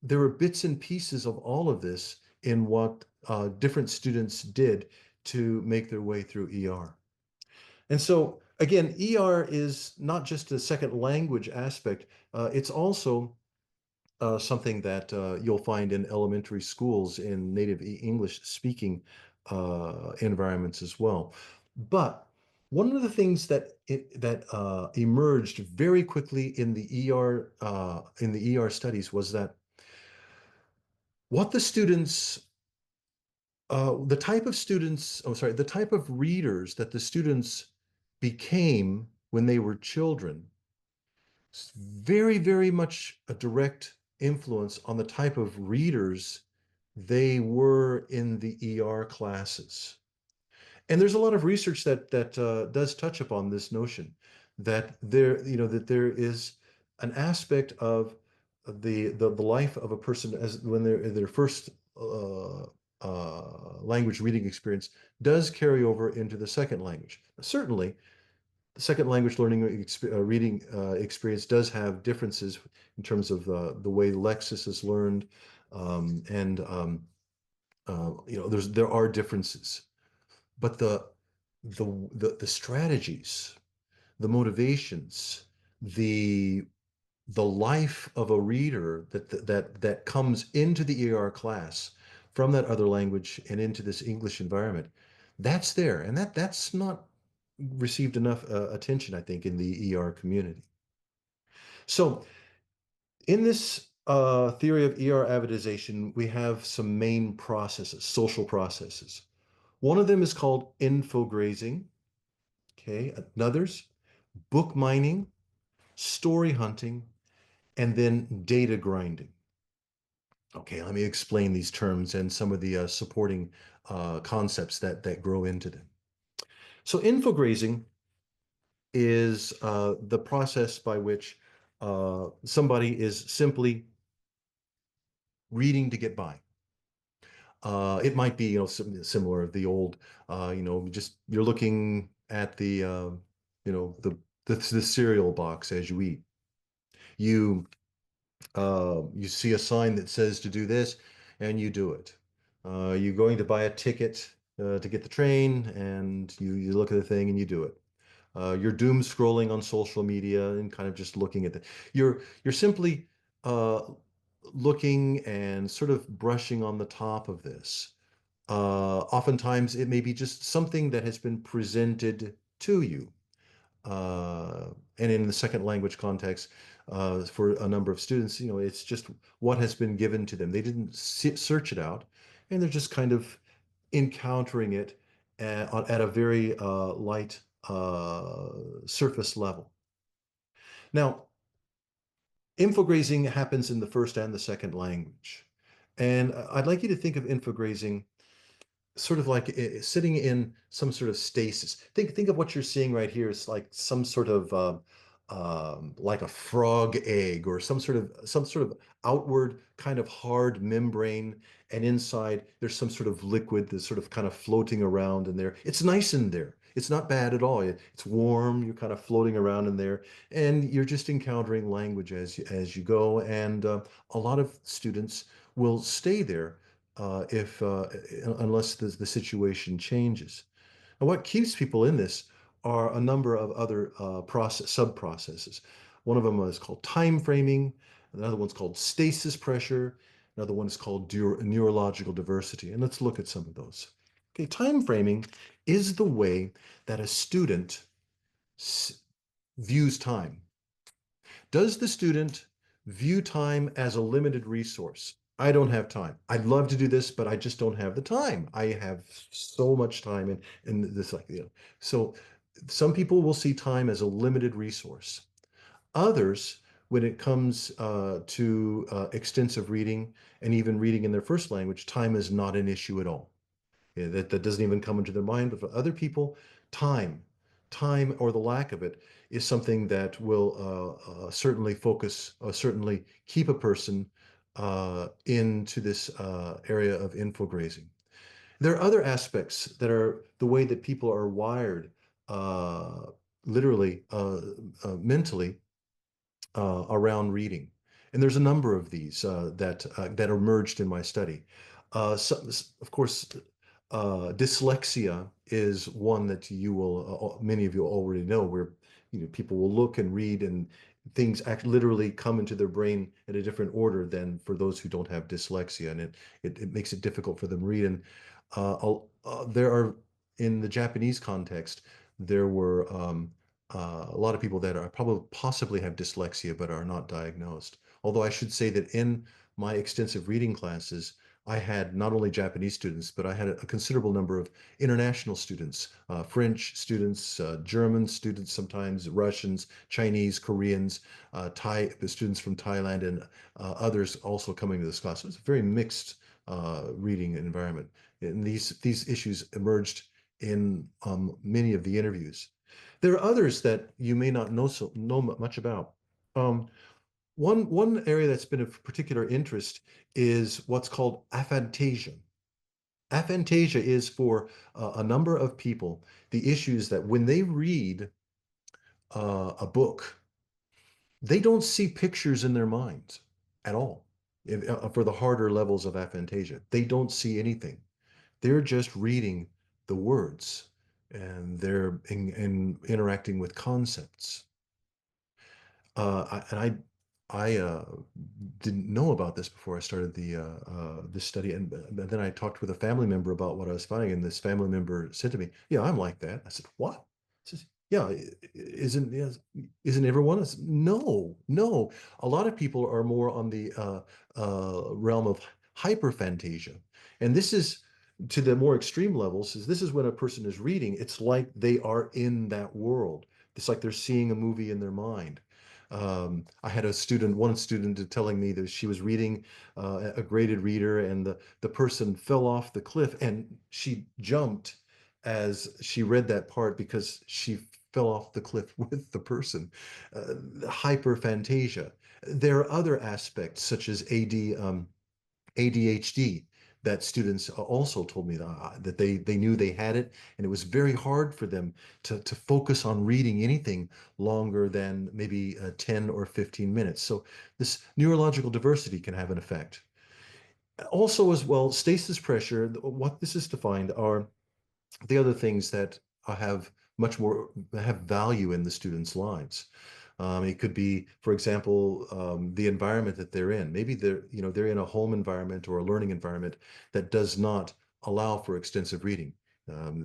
There were bits and pieces of all of this in what different students did to make their way through ER. And so again, ER is not just a second language aspect. It's also something that you'll find in elementary schools in native English speaking environments as well. But one of the things that emerged very quickly in the ER studies was that what the students the type of students, the type of readers that the students became when they were children, very, very much a direct influence on the type of readers they were in the ER classes. And there's a lot of research that does touch upon this notion that there is an aspect of the life of a person as when they're in their first language reading experience does carry over into the second language. Certainly, the second language learning reading experience does have differences in terms of the way Lexis is learned, and there are differences, but the strategies, the motivations, the life of a reader that comes into the ER class from that other language and into this English environment, that's there, and that's not received enough attention, I think, in the ER community. So in this theory of ER avidization, we have some main processes, social processes. One of them is called infograzing, okay? Another's book mining, story hunting, and then data grinding. Okay, let me explain these terms and some of the supporting concepts that grow into them. So infograzing is the process by which somebody is simply reading to get by. It might be, similar the old, just you're looking at the, the cereal box as you eat. You see a sign that says to do this, and you do it. You're going to buy a ticket to get the train, and you look at the thing and you do it. You're doom scrolling on social media and kind of just looking at the. You're simply looking and sort of brushing on the top of this. Oftentimes, it may be just something that has been presented to you. And in the second language context, for a number of students, it's just what has been given to them. They didn't search it out, and they're just kind of encountering it at a very light surface level. Now, infograzing happens in the first and the second language. And I'd like you to think of infograzing sort of like sitting in some sort of stasis. Think of what you're seeing right here is like some sort of like a frog egg or some sort of outward kind of hard membrane, and inside there's some sort of liquid that's sort of kind of floating around in there. It's nice in there. It's not bad at all. It's warm. You're kind of floating around in there, and you're just encountering language as you go. And a lot of students will stay there if unless the situation changes. And what keeps people in this are a number of other sub-processes. One of them is called time framing. Another one's called stasis pressure. Another one is called neurological diversity. And let's look at some of those. Okay, time framing is the way that a student views time. Does the student view time as a limited resource? I don't have time. I'd love to do this, but I just don't have the time. I have so much time and this, So some people will see time as a limited resource. Others, when it comes to extensive reading and even reading in their first language, time is not an issue at all. Yeah, that doesn't even come into their mind. But for other people, time, time or the lack of it is something that will certainly certainly keep a person into this area of infograzing. There are other aspects that are the way that people are wired, uh, literally, mentally, around reading. And there's a number of these that emerged in my study. Of course, dyslexia is one that many of you already know, where people will look and read and things literally come into their brain in a different order than for those who don't have dyslexia, and it makes it difficult for them to read. And there are, in the Japanese context, there were a lot of people that are probably possibly have dyslexia but are not diagnosed. Although I should say that in my extensive reading classes, I had not only Japanese students, but I had a considerable number of international students, French students, German students, sometimes Russians, Chinese, Koreans, students from Thailand, and others also coming to this class. So it's a very mixed reading environment. And these issues emerged in many of the interviews. There are others that you may not know much about. Um, one area that's been of particular interest is what's called aphantasia. Aphantasia is for a number of people the issues that when they read a book, they don't see pictures in their minds at all. For the harder levels of aphantasia, they don't see anything. They're just reading the words and they're interacting with concepts. And I didn't know about this before I started this study, and but then I talked with a family member about what I was finding, and this family member said to me, "Yeah, I'm like that." I said, "What?" He says, "Yeah, isn't everyone?" I said, "No, no. A lot of people are more on the realm of hyperphantasia, and this is." To the more extreme levels, is this is when a person is reading, it's like they are in that world. It's like they're seeing a movie in their mind. I had one student telling me that she was reading a graded reader, and the person fell off the cliff, and she jumped as she read that part because she fell off the cliff with the person. Hyperphantasia. There are other aspects such as ADHD that students also told me that they knew they had it, and it was very hard for them to focus on reading anything longer than maybe 10 or 15 minutes. So this neurological diversity can have an effect. Also, as well, stasis pressure, what this is defined are the other things that have much more have value in the students' lives. It could be, for example, the environment that they're in. Maybe they're in a home environment or a learning environment that does not allow for extensive reading.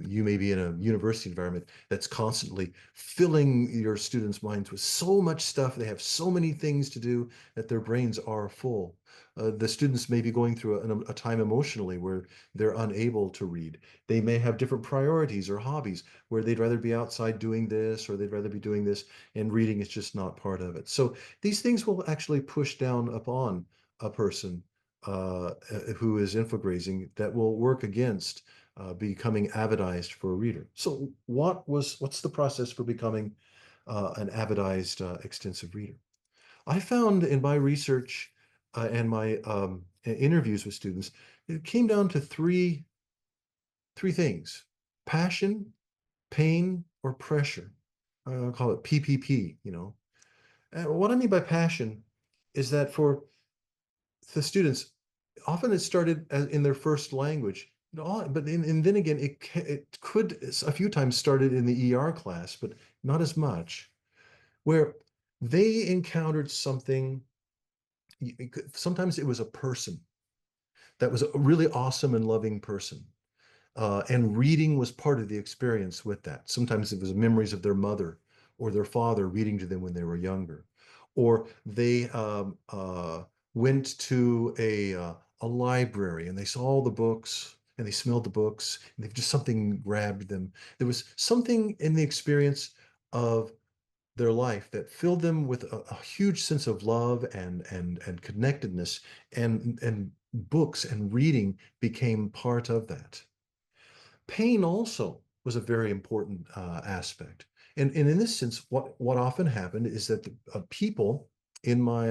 You may be in a university environment that's constantly filling your students' minds with so much stuff. They have so many things to do that their brains are full. The students may be going through a time emotionally where they're unable to read. They may have different priorities or hobbies where they'd rather be outside doing this or they'd rather be doing this, and reading is just not part of it. So these things will actually push down upon a person who is infograzing that will work against becoming avidized for a reader. So what's the process for becoming an avidized extensive reader? I found in my research and my interviews with students, it came down to three things: passion, pain, or pressure. I'll call it PPP, And what I mean by passion is that for the students, often it started in their first language, but and then again, it could a few times started in the ER class, but not as much, where they encountered something. Sometimes it was a person that was a really awesome and loving person. And reading was part of the experience with that. Sometimes it was memories of their mother or their father reading to them when they were younger. Or they went to a library and they saw all the books and they smelled the books and just something grabbed them. There was something in the experience of their life that filled them with a huge sense of love and connectedness, and books and reading became part of that. Pain also was a very important aspect. And in this sense, what often happened is that people in my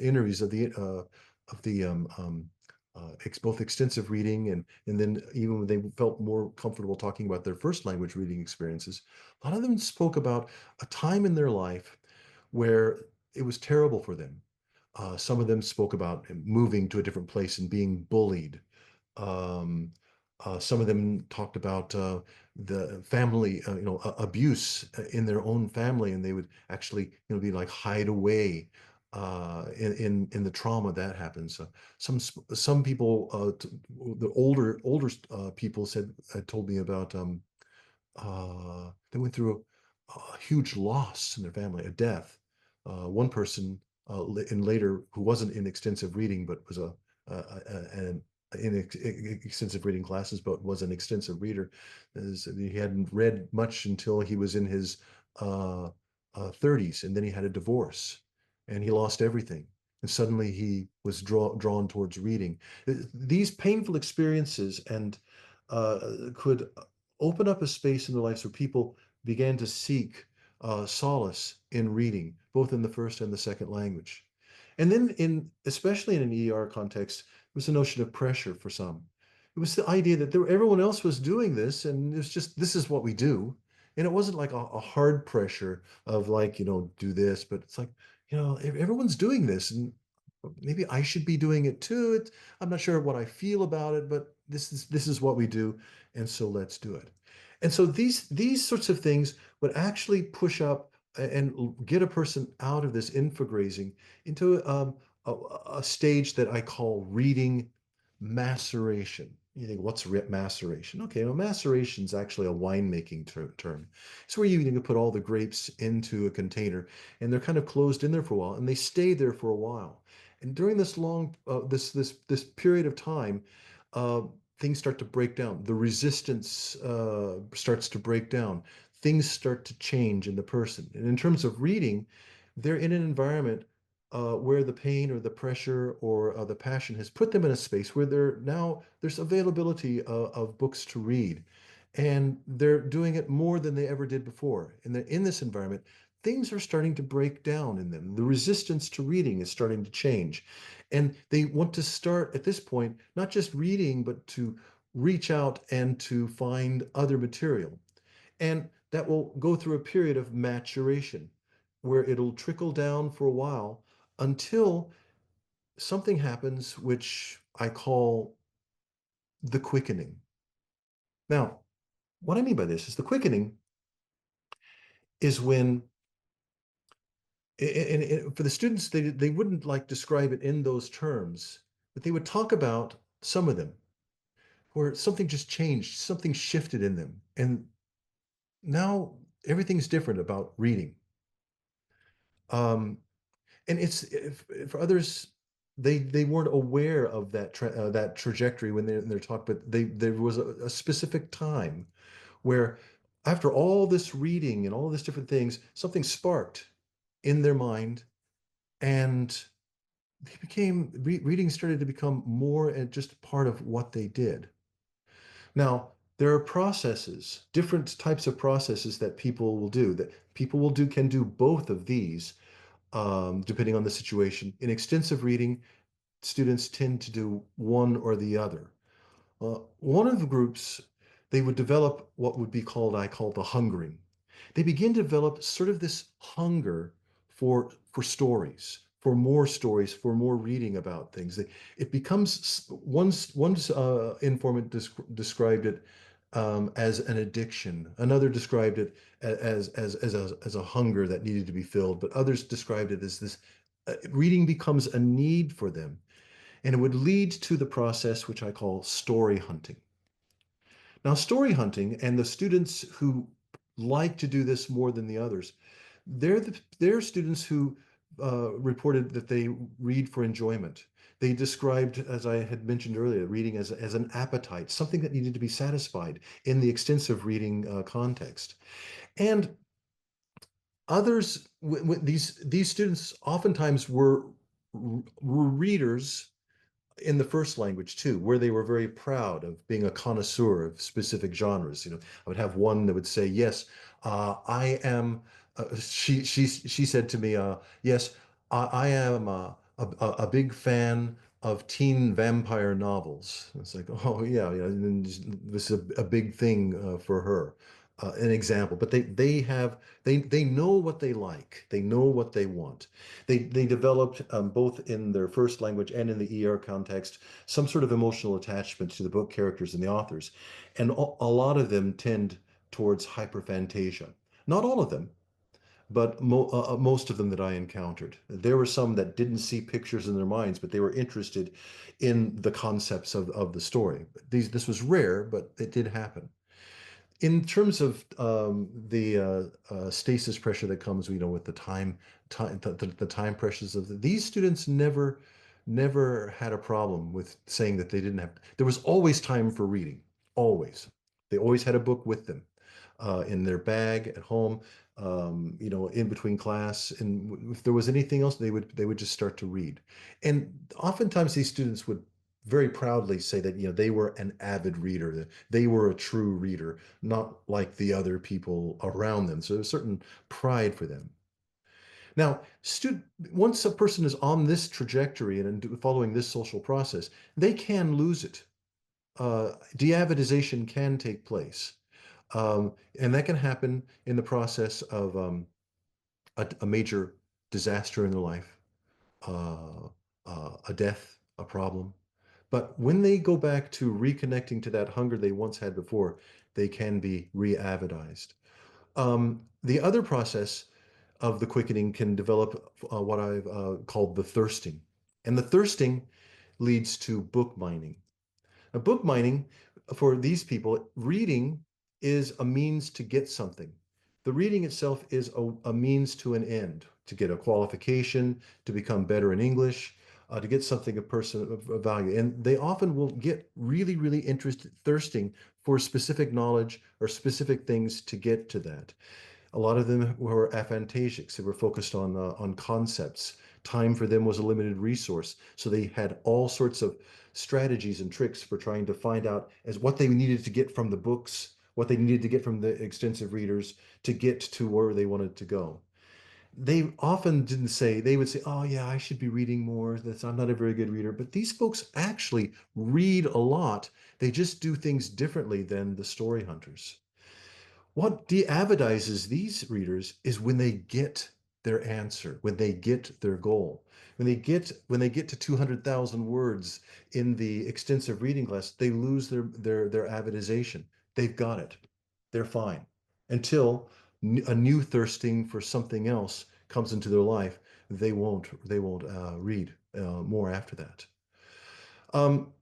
interviews of the both extensive reading and then even when they felt more comfortable talking about their first language reading experiences, a lot of them spoke about a time in their life where it was terrible for them. Some of them spoke about moving to a different place and being bullied. Um, some of them talked about the family, abuse in their own family, and they would actually, be like hide away in the trauma that happens. Some people, the older people told me about they went through a huge loss in their family, a death. One person in later who wasn't in extensive reading, but was an in extensive reading classes, but was an extensive reader. He hadn't read much until he was in his 30s, and then he had a divorce, and he lost everything. And suddenly he was drawn towards reading. These painful experiences and could open up a space in their lives where people began to seek solace in reading, both in the first and the second language. And then, especially in an ER context, was the notion of pressure for some. It was the idea that everyone else was doing this, and it was just this is what we do. And it wasn't like a hard pressure of like, do this, but it's like, everyone's doing this, and maybe I should be doing it too. I'm not sure what I feel about it, but this is what we do, and so let's do it. And so these sorts of things would actually push up and get a person out of this infograzing into a, a stage that I call reading maceration. You think, what's maceration? Okay, well, maceration is actually a winemaking term. It's where you can put all the grapes into a container, and they're kind of closed in there for a while, and they stay there for a while. And during this long, this period of time, uh, things start to break down. The resistance starts to break down. Things start to change in the person. And in terms of reading, they're in an environment where the pain or the pressure or the passion has put them in a space where there's availability of books to read, and they're doing it more than they ever did before. And they're in this environment, things are starting to break down in them. The resistance to reading is starting to change, and they want to start at this point not just reading, but to reach out and to find other material. And that will go through a period of maturation where it'll trickle down for a while until something happens, which I call the quickening. Now, what I mean by this is the quickening is when, and for the students, they wouldn't like describe it in those terms, but they would talk about some of them where something just changed, something shifted in them. And now everything's different about reading. Um, and it's for others, they weren't aware of that trajectory when they're in their talk, but there was a specific time where after all this reading and all this different things, something sparked in their mind, and reading started to become more and just part of what they did. Now, there are processes, different types of processes that people will do, can do both of these, depending on the situation. In extensive reading, students tend to do one or the other. One of the groups, they would develop what would be called, I call the hungering. They begin to develop sort of this hunger for stories, for more reading about things. It becomes one's informant described it as an addiction. Another described it as a hunger that needed to be filled, but others described it as this reading becomes a need for them, and it would lead to the process which I call story hunting. Now, story hunting and the students who like to do this more than the others, they're students who reported that they read for enjoyment. They described, as I had mentioned earlier, reading as an appetite, something that needed to be satisfied in the extensive reading context. And Others, these students oftentimes were readers in the first language too, where they were very proud of being a connoisseur of specific genres. You know, I would have one that would say, "Yes, I am." She said to me, "Yes, I am a big fan of teen vampire novels." It's like, oh yeah, yeah. And then this is a big thing for her. An example, but they know what they like. They know what they want. They developed both in their first language and in the ER context some sort of emotional attachment to the book characters and the authors, and a lot of them tend towards hyperphantasia. Not all of them, but most of them that I encountered. There were some that didn't see pictures in their minds, but they were interested in the concepts of the story. This was rare, but it did happen. In terms of the stasis pressure that comes, with the the time pressures these students never had a problem with saying that they didn't have. There was always time for reading, always. They always had a book with them in their bag at home, in between class. And if there was anything else, they would just start to read. And oftentimes these students would very proudly say that they were an avid reader, that they were a true reader, not like the other people around them. So there's a certain pride for them. Now, once a person is on this trajectory and following this social process, they can lose it. Deavidization can take place. And that can happen in the process of a major disaster in their life, uh, a death, a problem. But when they go back to reconnecting to that hunger they once had before, they can be re-avidized. The other process of the quickening can develop what I've called the thirsting. And the thirsting leads to book mining. Now, book mining, for these people, reading is a means to get something. The reading itself is a means to an end, to get a qualification, to become better in English, to get something of value. And they often will get really, really interested, thirsting for specific knowledge or specific things to get to that. A lot of them were aphantasics. They were focused on concepts. Time for them was a limited resource, so they had all sorts of strategies and tricks for trying to find out as what they needed to get from the books, what they needed to get from the extensive readers to get to where they wanted to go. They often didn't say, they would say, "Oh yeah, I should be reading more. I'm not a very good reader." But these folks actually read a lot. They just do things differently than the story hunters. What de-avidizes these readers is when they get their answer, when they get their goal. When they get to 200,000 words in the extensive reading class, they lose their avidization. They've got it. They're fine. Until a new thirsting for something else comes into their life, they won't read more after that. Um,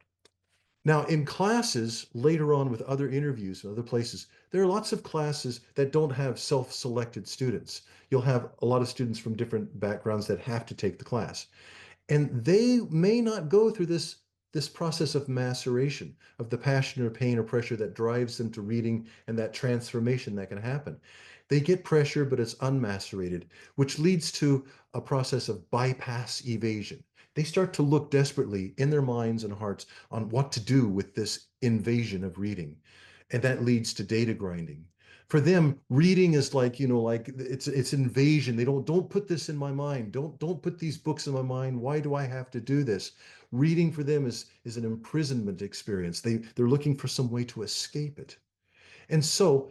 Now, in classes later on with other interviews and other places, there are lots of classes that don't have self-selected students. You'll have a lot of students from different backgrounds that have to take the class. And they may not go through this process of maceration, of the passion or pain or pressure that drives them to reading and that transformation that can happen. They get pressure, but it's unmacerated, which leads to a process of bypass evasion. They start to look desperately in their minds and hearts on what to do with this invasion of reading. And that leads to data grinding. For them, reading is like it's invasion. They don't put this in my mind. Don't put these books in my mind. Why do I have to do this? Reading for them is an imprisonment experience. They're looking for some way to escape it. And so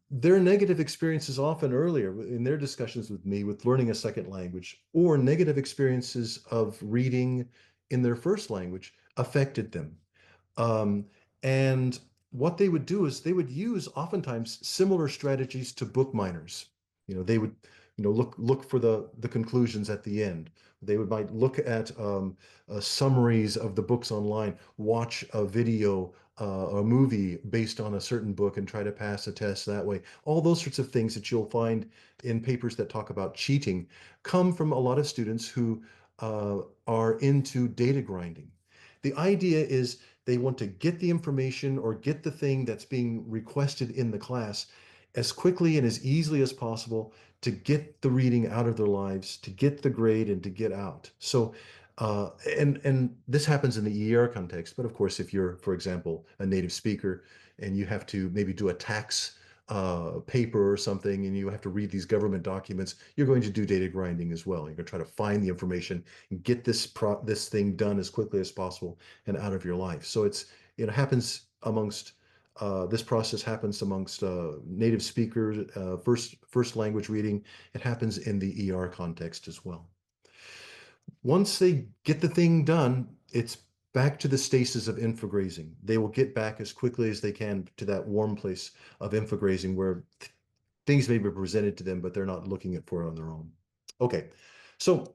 their negative experiences often earlier in their discussions with me with learning a second language or negative experiences of reading in their first language affected them. Um, and what they would do is they would use oftentimes similar strategies to book miners. They would, look for the conclusions at the end. They might look at summaries of the books online, watch a video, a movie based on a certain book, and try to pass a test that way. All those sorts of things that you'll find in papers that talk about cheating come from a lot of students who are into data grinding. The idea is they want to get the information or get the thing that's being requested in the class as quickly and as easily as possible to get the reading out of their lives, to get the grade and to get out. So, and this happens in the ER context, but of course, if you're, for example, a native speaker and you have to maybe do a tax paper or something, and you have to read these government documents, you're going to do data grinding as well. You're going to try to find the information and get this thing done as quickly as possible and out of your life. So it happens amongst this process happens amongst native speakers, first language reading. It happens in the ER context as well. Once they get the thing done, it's back to the stasis of infograzing. They will get back as quickly as they can to that warm place of infograzing where things may be presented to them, but they're not looking for it on their own. Okay, so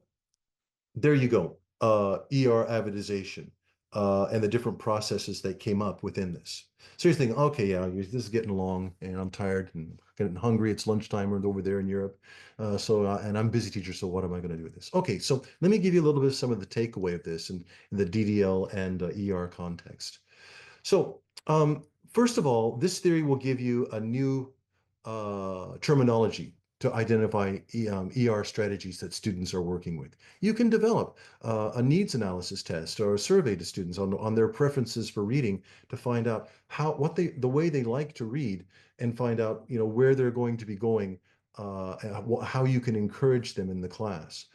there you go. ER avidization and the different processes that came up within this. So you're thinking, okay, yeah, this is getting long and I'm tired and getting hungry. It's lunchtime over there in Europe. And I'm a busy teacher, so what am I going to do with this? Okay, so let me give you a little bit of some of the takeaway of this in the DDL and ER context. So, first of all, this theory will give you a new terminology to identify ER strategies that students are working with. You can develop a needs analysis test or a survey to students on their preferences for reading to find out the way they like to read and find out, where they're going to be going, how you can encourage them in the class.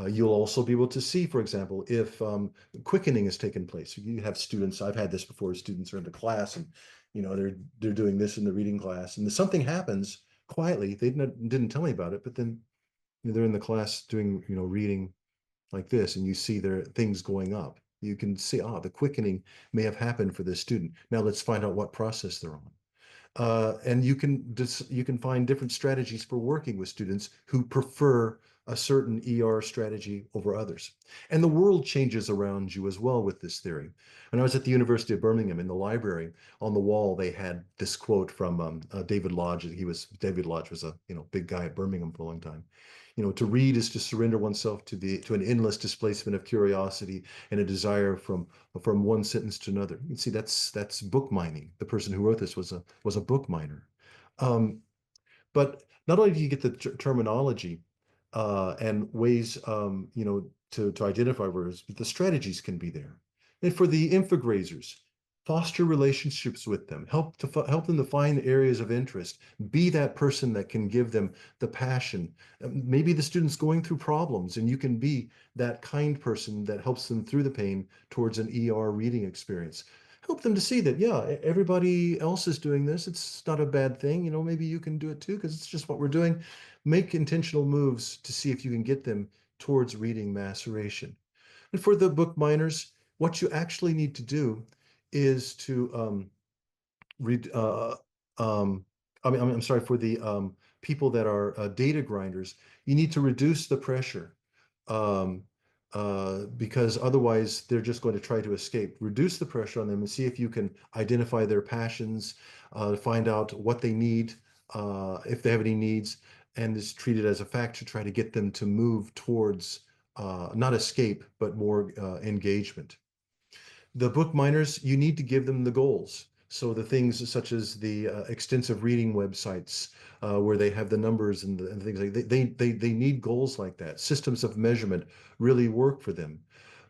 You'll also be able to see, for example, if quickening has taken place. You have students, I've had this before, students are in the class and they're doing this in the reading class and something happens quietly. They didn't tell me about it, but then they're in the class doing, reading like this, and you see their things going up. You can see, the quickening may have happened for this student. Now let's find out what process they're on. And you can find different strategies for working with students who prefer a certain ER strategy over others. And the world changes around you as well with this theory. When I was at the University of Birmingham in the library, on the wall they had this quote from David Lodge. David Lodge was a big guy at Birmingham for a long time. To read is to surrender oneself to an endless displacement of curiosity and a desire from one sentence to another. You can see that's book mining. The person who wrote this was a book miner. But not only do you get the terminology and ways, to identify words, but the strategies can be there. And for the infograzers, foster relationships with them, help them to find areas of interest, be that person that can give them the passion. Maybe the student's going through problems and you can be that kind person that helps them through the pain towards an ER reading experience. Help them to see that, yeah, everybody else is doing this. It's not a bad thing. Maybe you can do it too, because it's just what we're doing. Make intentional moves to see if you can get them towards reading maceration. And for the book miners, what you actually need to do is to read. I'm sorry, for the people that are data grinders, you need to reduce the pressure. Um, because otherwise they're just going to try to escape. Reduce the pressure on them and see if you can identify their passions, find out what they need, if they have any needs, and is treated as a fact to try to get them to move towards not escape, but more engagement. The book miners, you need to give them the goals. So the things such as the extensive reading websites where they have the numbers and things like that, they need goals like that. Systems of measurement really work for them.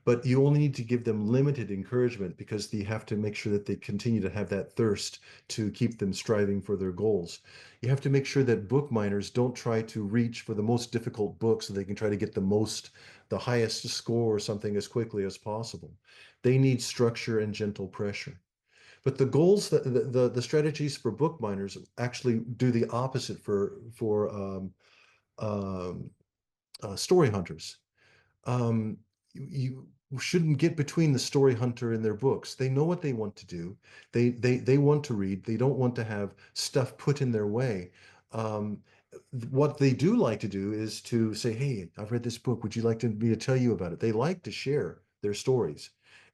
But you only need to give them limited encouragement because you have to make sure that they continue to have that thirst to keep them striving for their goals. You have to make sure that book miners don't try to reach for the most difficult book so they can try to get the highest score or something as quickly as possible. They need structure and gentle pressure. But the goals, the strategies for book miners actually do the opposite for um, story hunters. Um, you shouldn't get between the story hunter and their books. They know what they want to do. They want to read. They don't want to have stuff put in their way. Um, what they do like to do is to say, "Hey, I've read this book. Would you like me to tell you about it?" They like to share their stories,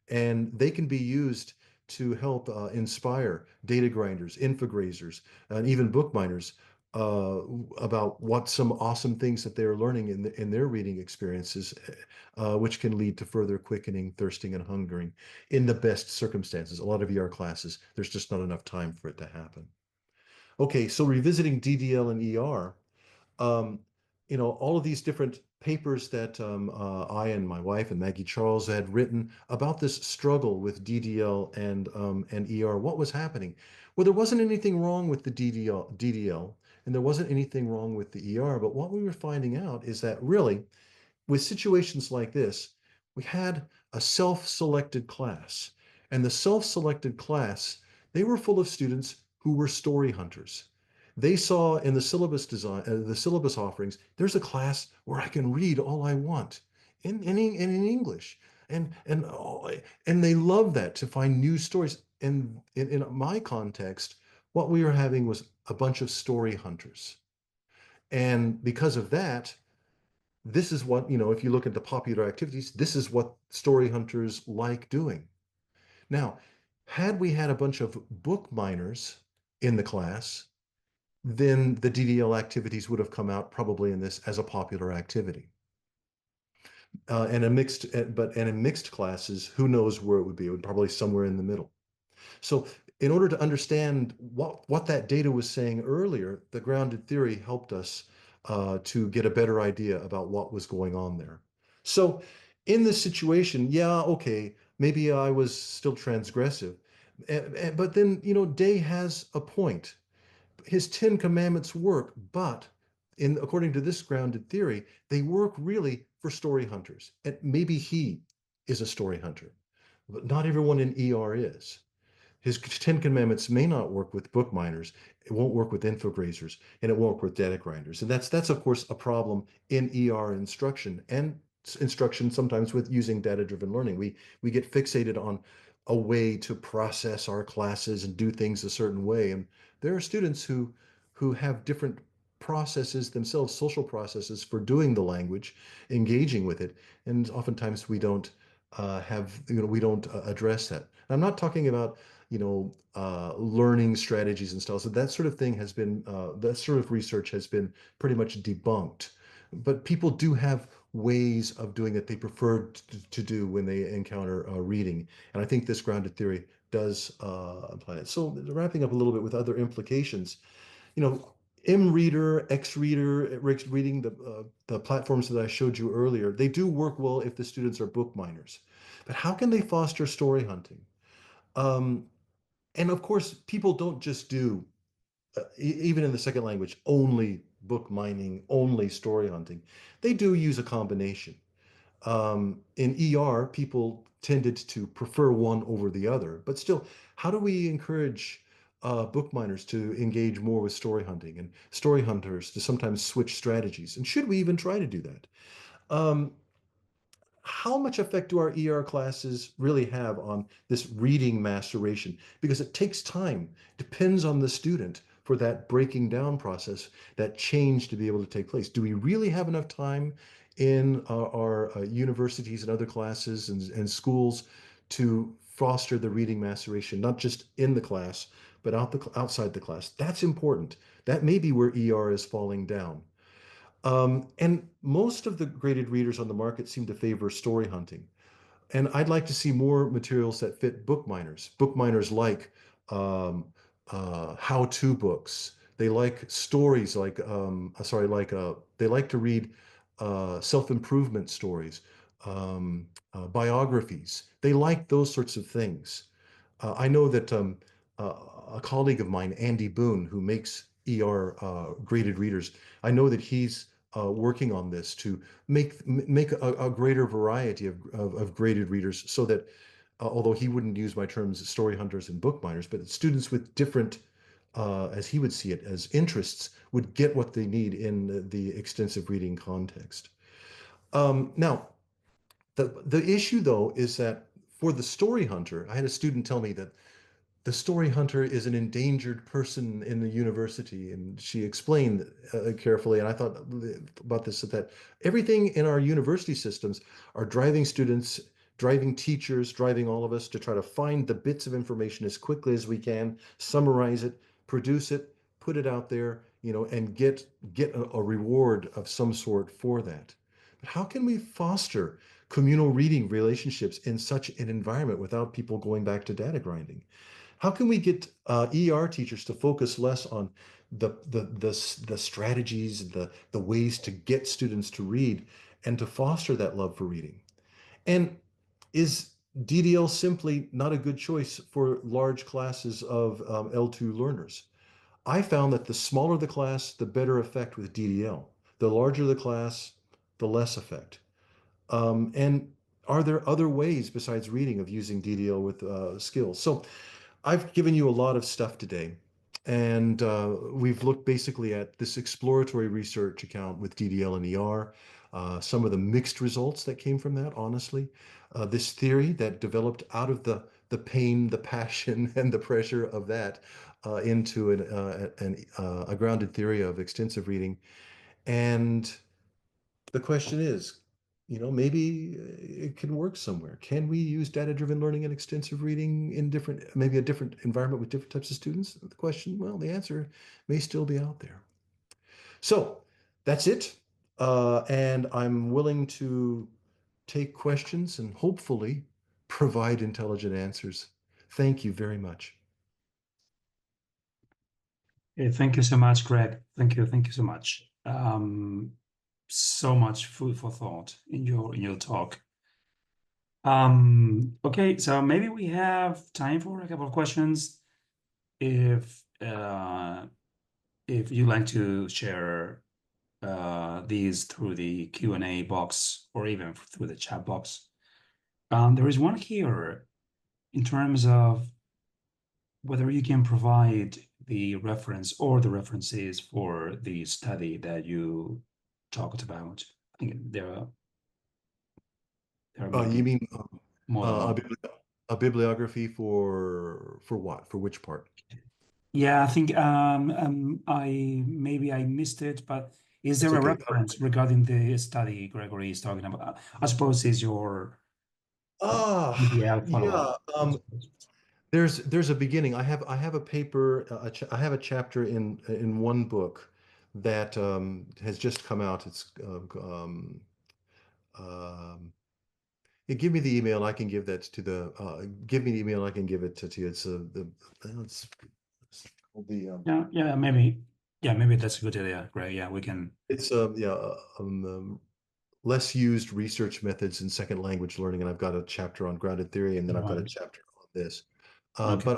and they can be used to help inspire data grinders, infograzers, and even book miners uh, about what some awesome things that they're learning in their reading experiences, which can lead to further quickening, thirsting, and hungering in the best circumstances. A lot of ER classes, there's just not enough time for it to happen. Okay, so revisiting DDL and ER, um, all of these different papers that I and my wife and Maggie Charles had written about this struggle with DDL and ER. What was happening? Well, there wasn't anything wrong with the DDL, and there wasn't anything wrong with the ER. But what we were finding out is that really, with situations like this, we had a self-selected class, and the self-selected class, they were full of students who were story hunters. They saw in the syllabus design, the syllabus offerings, there's a class where I can read all I want in English, and they love that, to find new stories. And in my context, what we were having was a bunch of story hunters, and because of that, this is what, if you look at the popular activities, this is what story hunters like doing. Now, had we had a bunch of book miners in the class, then the DDL activities would have come out probably in this as a popular activity. And in mixed classes, who knows where it would be? It would probably somewhere in the middle. So in order to understand what that data was saying earlier, the grounded theory helped us to get a better idea about what was going on there. So in this situation, yeah, okay, maybe I was still transgressive. But then, Day has a point. His 10 commandments work, but according to this grounded theory, they work really for story hunters. And maybe he is a story hunter, but not everyone in ER is. His 10 commandments may not work with book miners, it won't work with infograzers, and it won't work with data grinders. And that's of course a problem in ER instruction, and instruction sometimes with using data-driven learning. We get fixated on a way to process our classes and do things a certain way. And there are students who have different processes themselves, social processes for doing the language, engaging with it. And oftentimes we don't address that. I'm not talking about learning strategies and styles. So that sort of thing that sort of research has been pretty much debunked. But people do have ways of doing it they prefer to do when they encounter reading. And I think this grounded theory does apply it. So wrapping up a little bit with other implications, you know, M-Reader, X-Reader, reading the platforms that I showed you earlier, they do work well if the students are book miners. But how can they foster story hunting? Um, and of course, people don't just do, even in the second language, only book mining, only story hunting. They do use a combination. In ER, people tended to prefer one over the other, but still, how do we encourage book miners to engage more with story hunting, and story hunters to sometimes switch strategies? And should we even try to do that? Um, how much effect do our ER classes really have on this reading maceration? Because it takes time, depends on the student for that breaking down process, that change to be able to take place. Do we really have enough time in our universities and other classes and schools to foster the reading maceration, not just in the class, but outside the class? That's important. That may be where ER is falling down. And most of the graded readers on the market seem to favor story hunting. And I'd like to see more materials that fit book miners. Book miners like um, how-to books. They like stories they like to read self-improvement stories, biographies. They like those sorts of things. I know that uh, a colleague of mine, Andy Boone, who makes ER graded readers, I know that he's working on this to make a greater variety of graded readers, so that although he wouldn't use my terms story hunters and book miners, but students with different, as he would see it, as interests, would get what they need in the extensive reading context. Now, the issue though is that for the story hunter, I had a student tell me that the story hunter is an endangered person in the university. And she explained carefully, and I thought about this, that everything in our university systems are driving students, driving teachers, driving all of us to try to find the bits of information as quickly as we can, summarize it, produce it, put it out there, and get a reward of some sort for that. But how can we foster communal reading relationships in such an environment without people going back to data grinding? How can we get ER teachers to focus less on the strategies, the ways to get students to read, and to foster that love for reading? And is DDL simply not a good choice for large classes of L2 learners? I found that the smaller the class, the better effect with DDL. The larger the class, the less effect. And are there other ways besides reading of using DDL with skills? So I've given you a lot of stuff today, and we've looked basically at this exploratory research account with DDL and ER, some of the mixed results that came from that, honestly. This theory that developed out of the pain, the passion, and the pressure of that into a grounded theory of extensive reading. And the question is, maybe it can work somewhere. Can we use data-driven learning and extensive reading in maybe a different environment with different types of students? The question, well, the answer may still be out there. So that's it. And I'm willing to take questions and hopefully provide intelligent answers. Thank you very much. Thank you so much, Greg. Thank you so much. So much food for thought in your talk. Okay, so maybe we have time for a couple of questions. If you'd like to share these through the Q&A box or even through the chat box. There is one here in terms of whether you can provide the reference or the references for the study that you talked about. I think there might You be mean more than one. a bibliography for what? For which part? Yeah, I think I maybe I missed it, but is It's there a okay. reference regarding the study Gregory is talking about? I suppose is your Ah, yeah follow-up. yeah. There's a beginning. I have a paper. I have a chapter in one book that has just come out. It's um, give me the email. I can give that to the. Give me the email. I can give it to you. It's it's called the Maybe that's a good idea. Great. Yeah, we can. it's yeah less used research methods in second language learning, and I've got a chapter on grounded theory, and then I've got a Right. chapter on this. Okay. But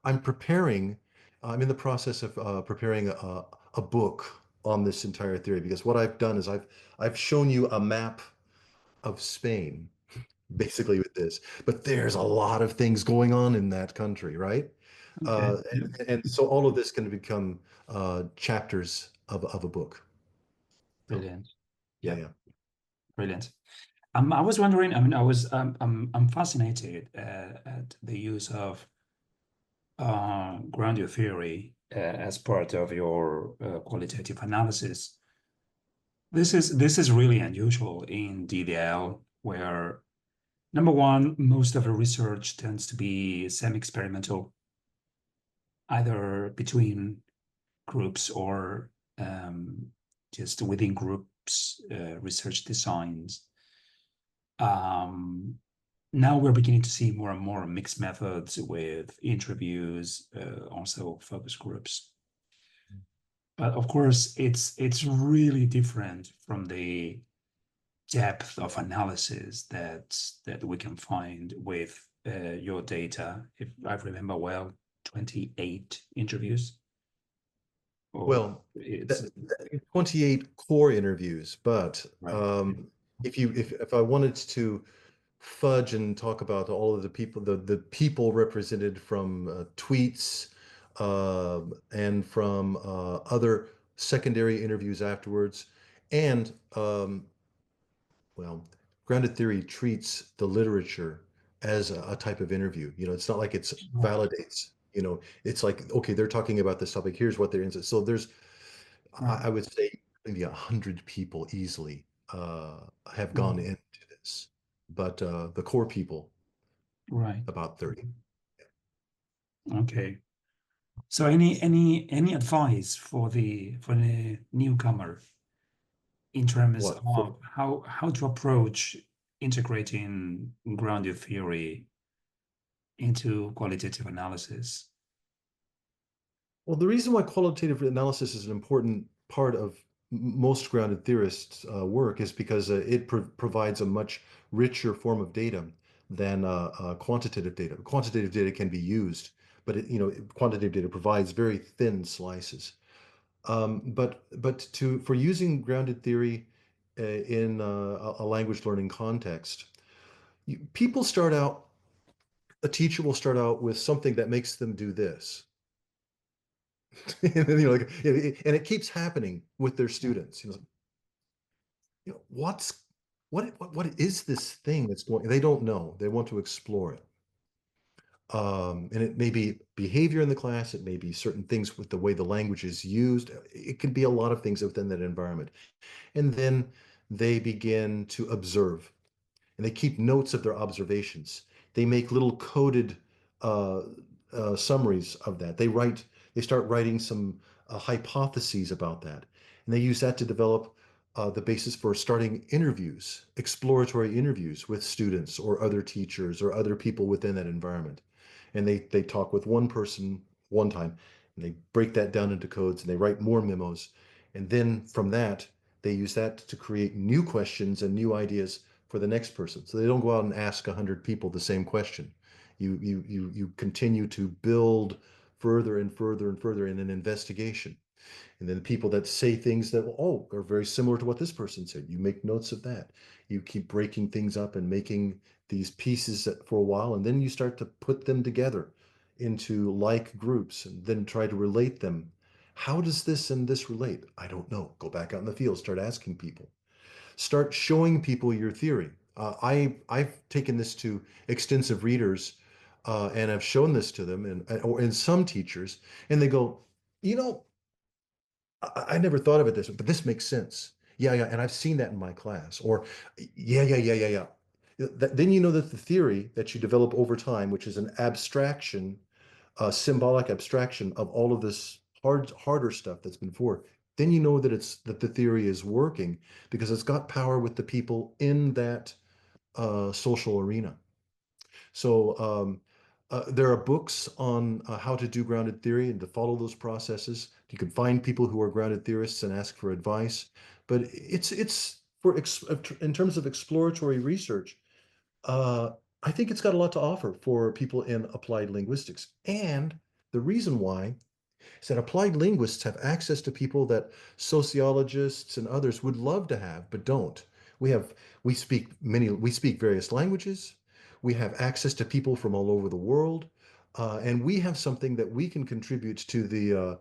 I'm preparing. I'm in the process of preparing a book on this entire theory because what I've done is I've shown you a map of Spain basically with this, but there's a lot of things going on in that country, right? Okay. Yeah. And so all of this can become chapters of a book. So Brilliant. yeah, Yeah. yeah. Brilliant. I was wondering. I mean, I'm fascinated at the use of grounded theory as part of your qualitative analysis. This is really unusual in DDL, where number one, most of the research tends to be semi-experimental, either between groups or just within groups, research designs. Now we're beginning to see more and more mixed methods with interviews, also focus groups. But of course, it's really different from the depth of analysis that we can find with your data. If I remember well, 28 interviews. Or Well, it's 28 core interviews, but right. if I wanted to fudge and talk about all of the people, the people represented from tweets and from other secondary interviews afterwards, and well, grounded theory treats the literature as a type of interview. It's not like it's Right. validates. It's like, okay, they're talking about this topic. Here's what they're into. So I Right. would say maybe 100 people easily have gone Right. into this, but the core people Right. about 30. Okay. So any advice for the newcomer in terms What of how to approach integrating grounded theory into qualitative analysis? Well, the reason why qualitative analysis is an important part of most grounded theorists' work is because it provides a much richer form of data than quantitative data. Quantitative data can be used, but quantitative data provides very thin slices. But for using grounded theory in a language learning context, people start out. A teacher will start out with something that makes them do this. And then, and it keeps happening with their students. What is this thing that's going? They don't know. They want to explore it. And it may be behavior in the class. It may be certain things with the way the language is used. It could be a lot of things within that environment. And then they begin to observe, and they keep notes of their observations. They make little coded uh, summaries of that. They start writing some hypotheses about that, and they use that to develop the basis for starting interviews, exploratory interviews with students or other teachers or other people within that environment. And they talk with one person one time, and they break that down into codes, and they write more memos, and then from that they use that to create new questions and new ideas for the next person. So they don't go out and ask 100 people the same question. You continue to build further and further and further in an investigation. And then the people that say things that, are very similar to what this person said, you make notes of that. You keep breaking things up and making these pieces for a while, and then you start to put them together into like groups and then try to relate them. How does this and this relate? I don't know. Go back out in the field, start asking people, start showing people your theory. I've taken this to extensive readers, and I've shown this to them and some teachers, and they go, you know, I never thought of it this way, but this makes sense. Yeah, yeah, and I've seen that in my class. Or, yeah, yeah, yeah, yeah, yeah. Then you know that the theory that you develop over time, which is an abstraction, a symbolic abstraction of all of this harder stuff that's been for, then you know that the theory is working because it's got power with the people in that social arena. So there are books on how to do grounded theory and to follow those processes. You can find people who are grounded theorists and ask for advice. But it's in terms of exploratory research, uh, I think it's got a lot to offer for people in applied linguistics. And the reason why is that applied linguists have access to people that sociologists and others would love to have, but don't. We have we speak various languages. We have access to people from all over the world, and we have something that we can contribute to the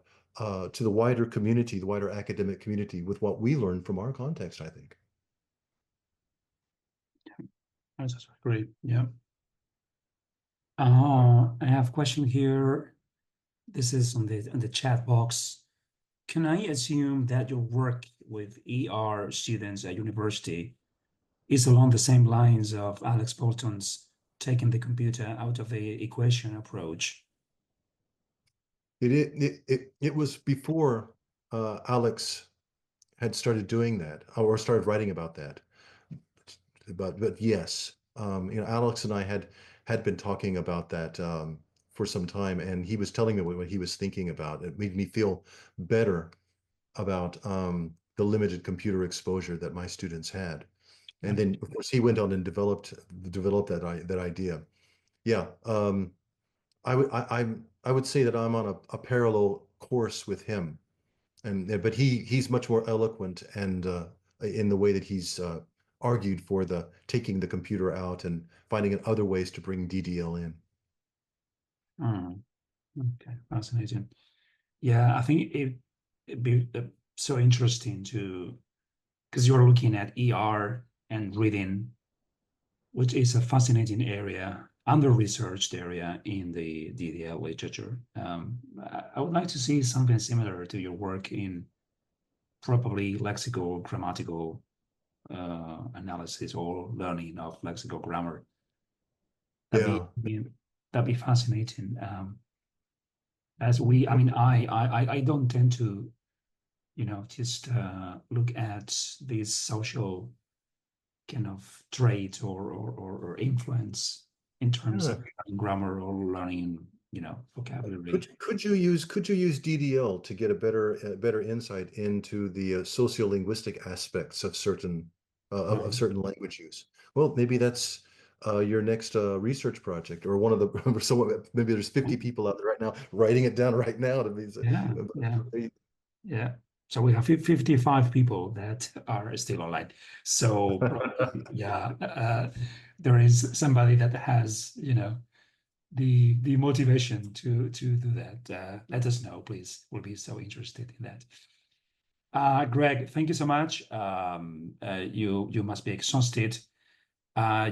wider community, the wider academic community, with what we learn from our context, I think. That's great. Yeah. I have a question here. This is on the chat box. Can I assume that your work with ER students at university is along the same lines of Alex Bolton's taking the computer out of the equation approach? It was before Alex had started doing that or started writing about that. But yes, Alex and I had been talking about that for some time, and he was telling me what he was thinking about. It made me feel better about the limited computer exposure that my students had. And then, of course, he went on and developed that idea. Yeah, I would say that I'm on a parallel course with him, but he's much more eloquent and in the way that he's argued for the taking the computer out and finding other ways to bring DDL in. Oh, okay, fascinating. Yeah, I think it'd be so interesting to, because you're looking at ER and reading, which is a fascinating area, under-researched area in the DDL literature. I would like to see something similar to your work in probably lexical, grammatical analysis or learning of lexical grammar. That'd be, Yeah, I mean, that'd be fascinating. As we, I mean, I don't tend to, just look at these social kind of traits or influence in terms Yeah. of learning grammar or learning, vocabulary. Could you use DDL to get a better insight into the sociolinguistic aspects of certain of certain language use? Well, maybe that's your next research project, or one of the so maybe there's 50 people out there right now writing it down right now to be. Yeah. So we have 55 people that are still online. So probably, there is somebody that has, the motivation to do that. Let us know, please. We'll be so interested in that. Greg, thank you so much. You must be exhausted.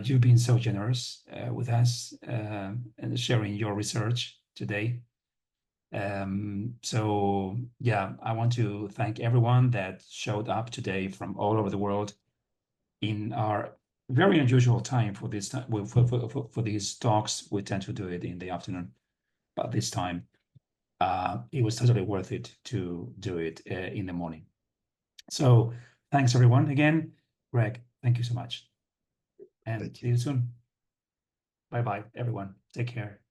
You've been so generous with us and sharing your research today. So yeah, I want to thank everyone that showed up today from all over the world in our very unusual time for this time for these talks. We tend to do it in the afternoon, but this time it was totally worth it to do it in the morning. So thanks everyone again. Greg, thank you so much, and see you soon. Bye bye everyone. Take care.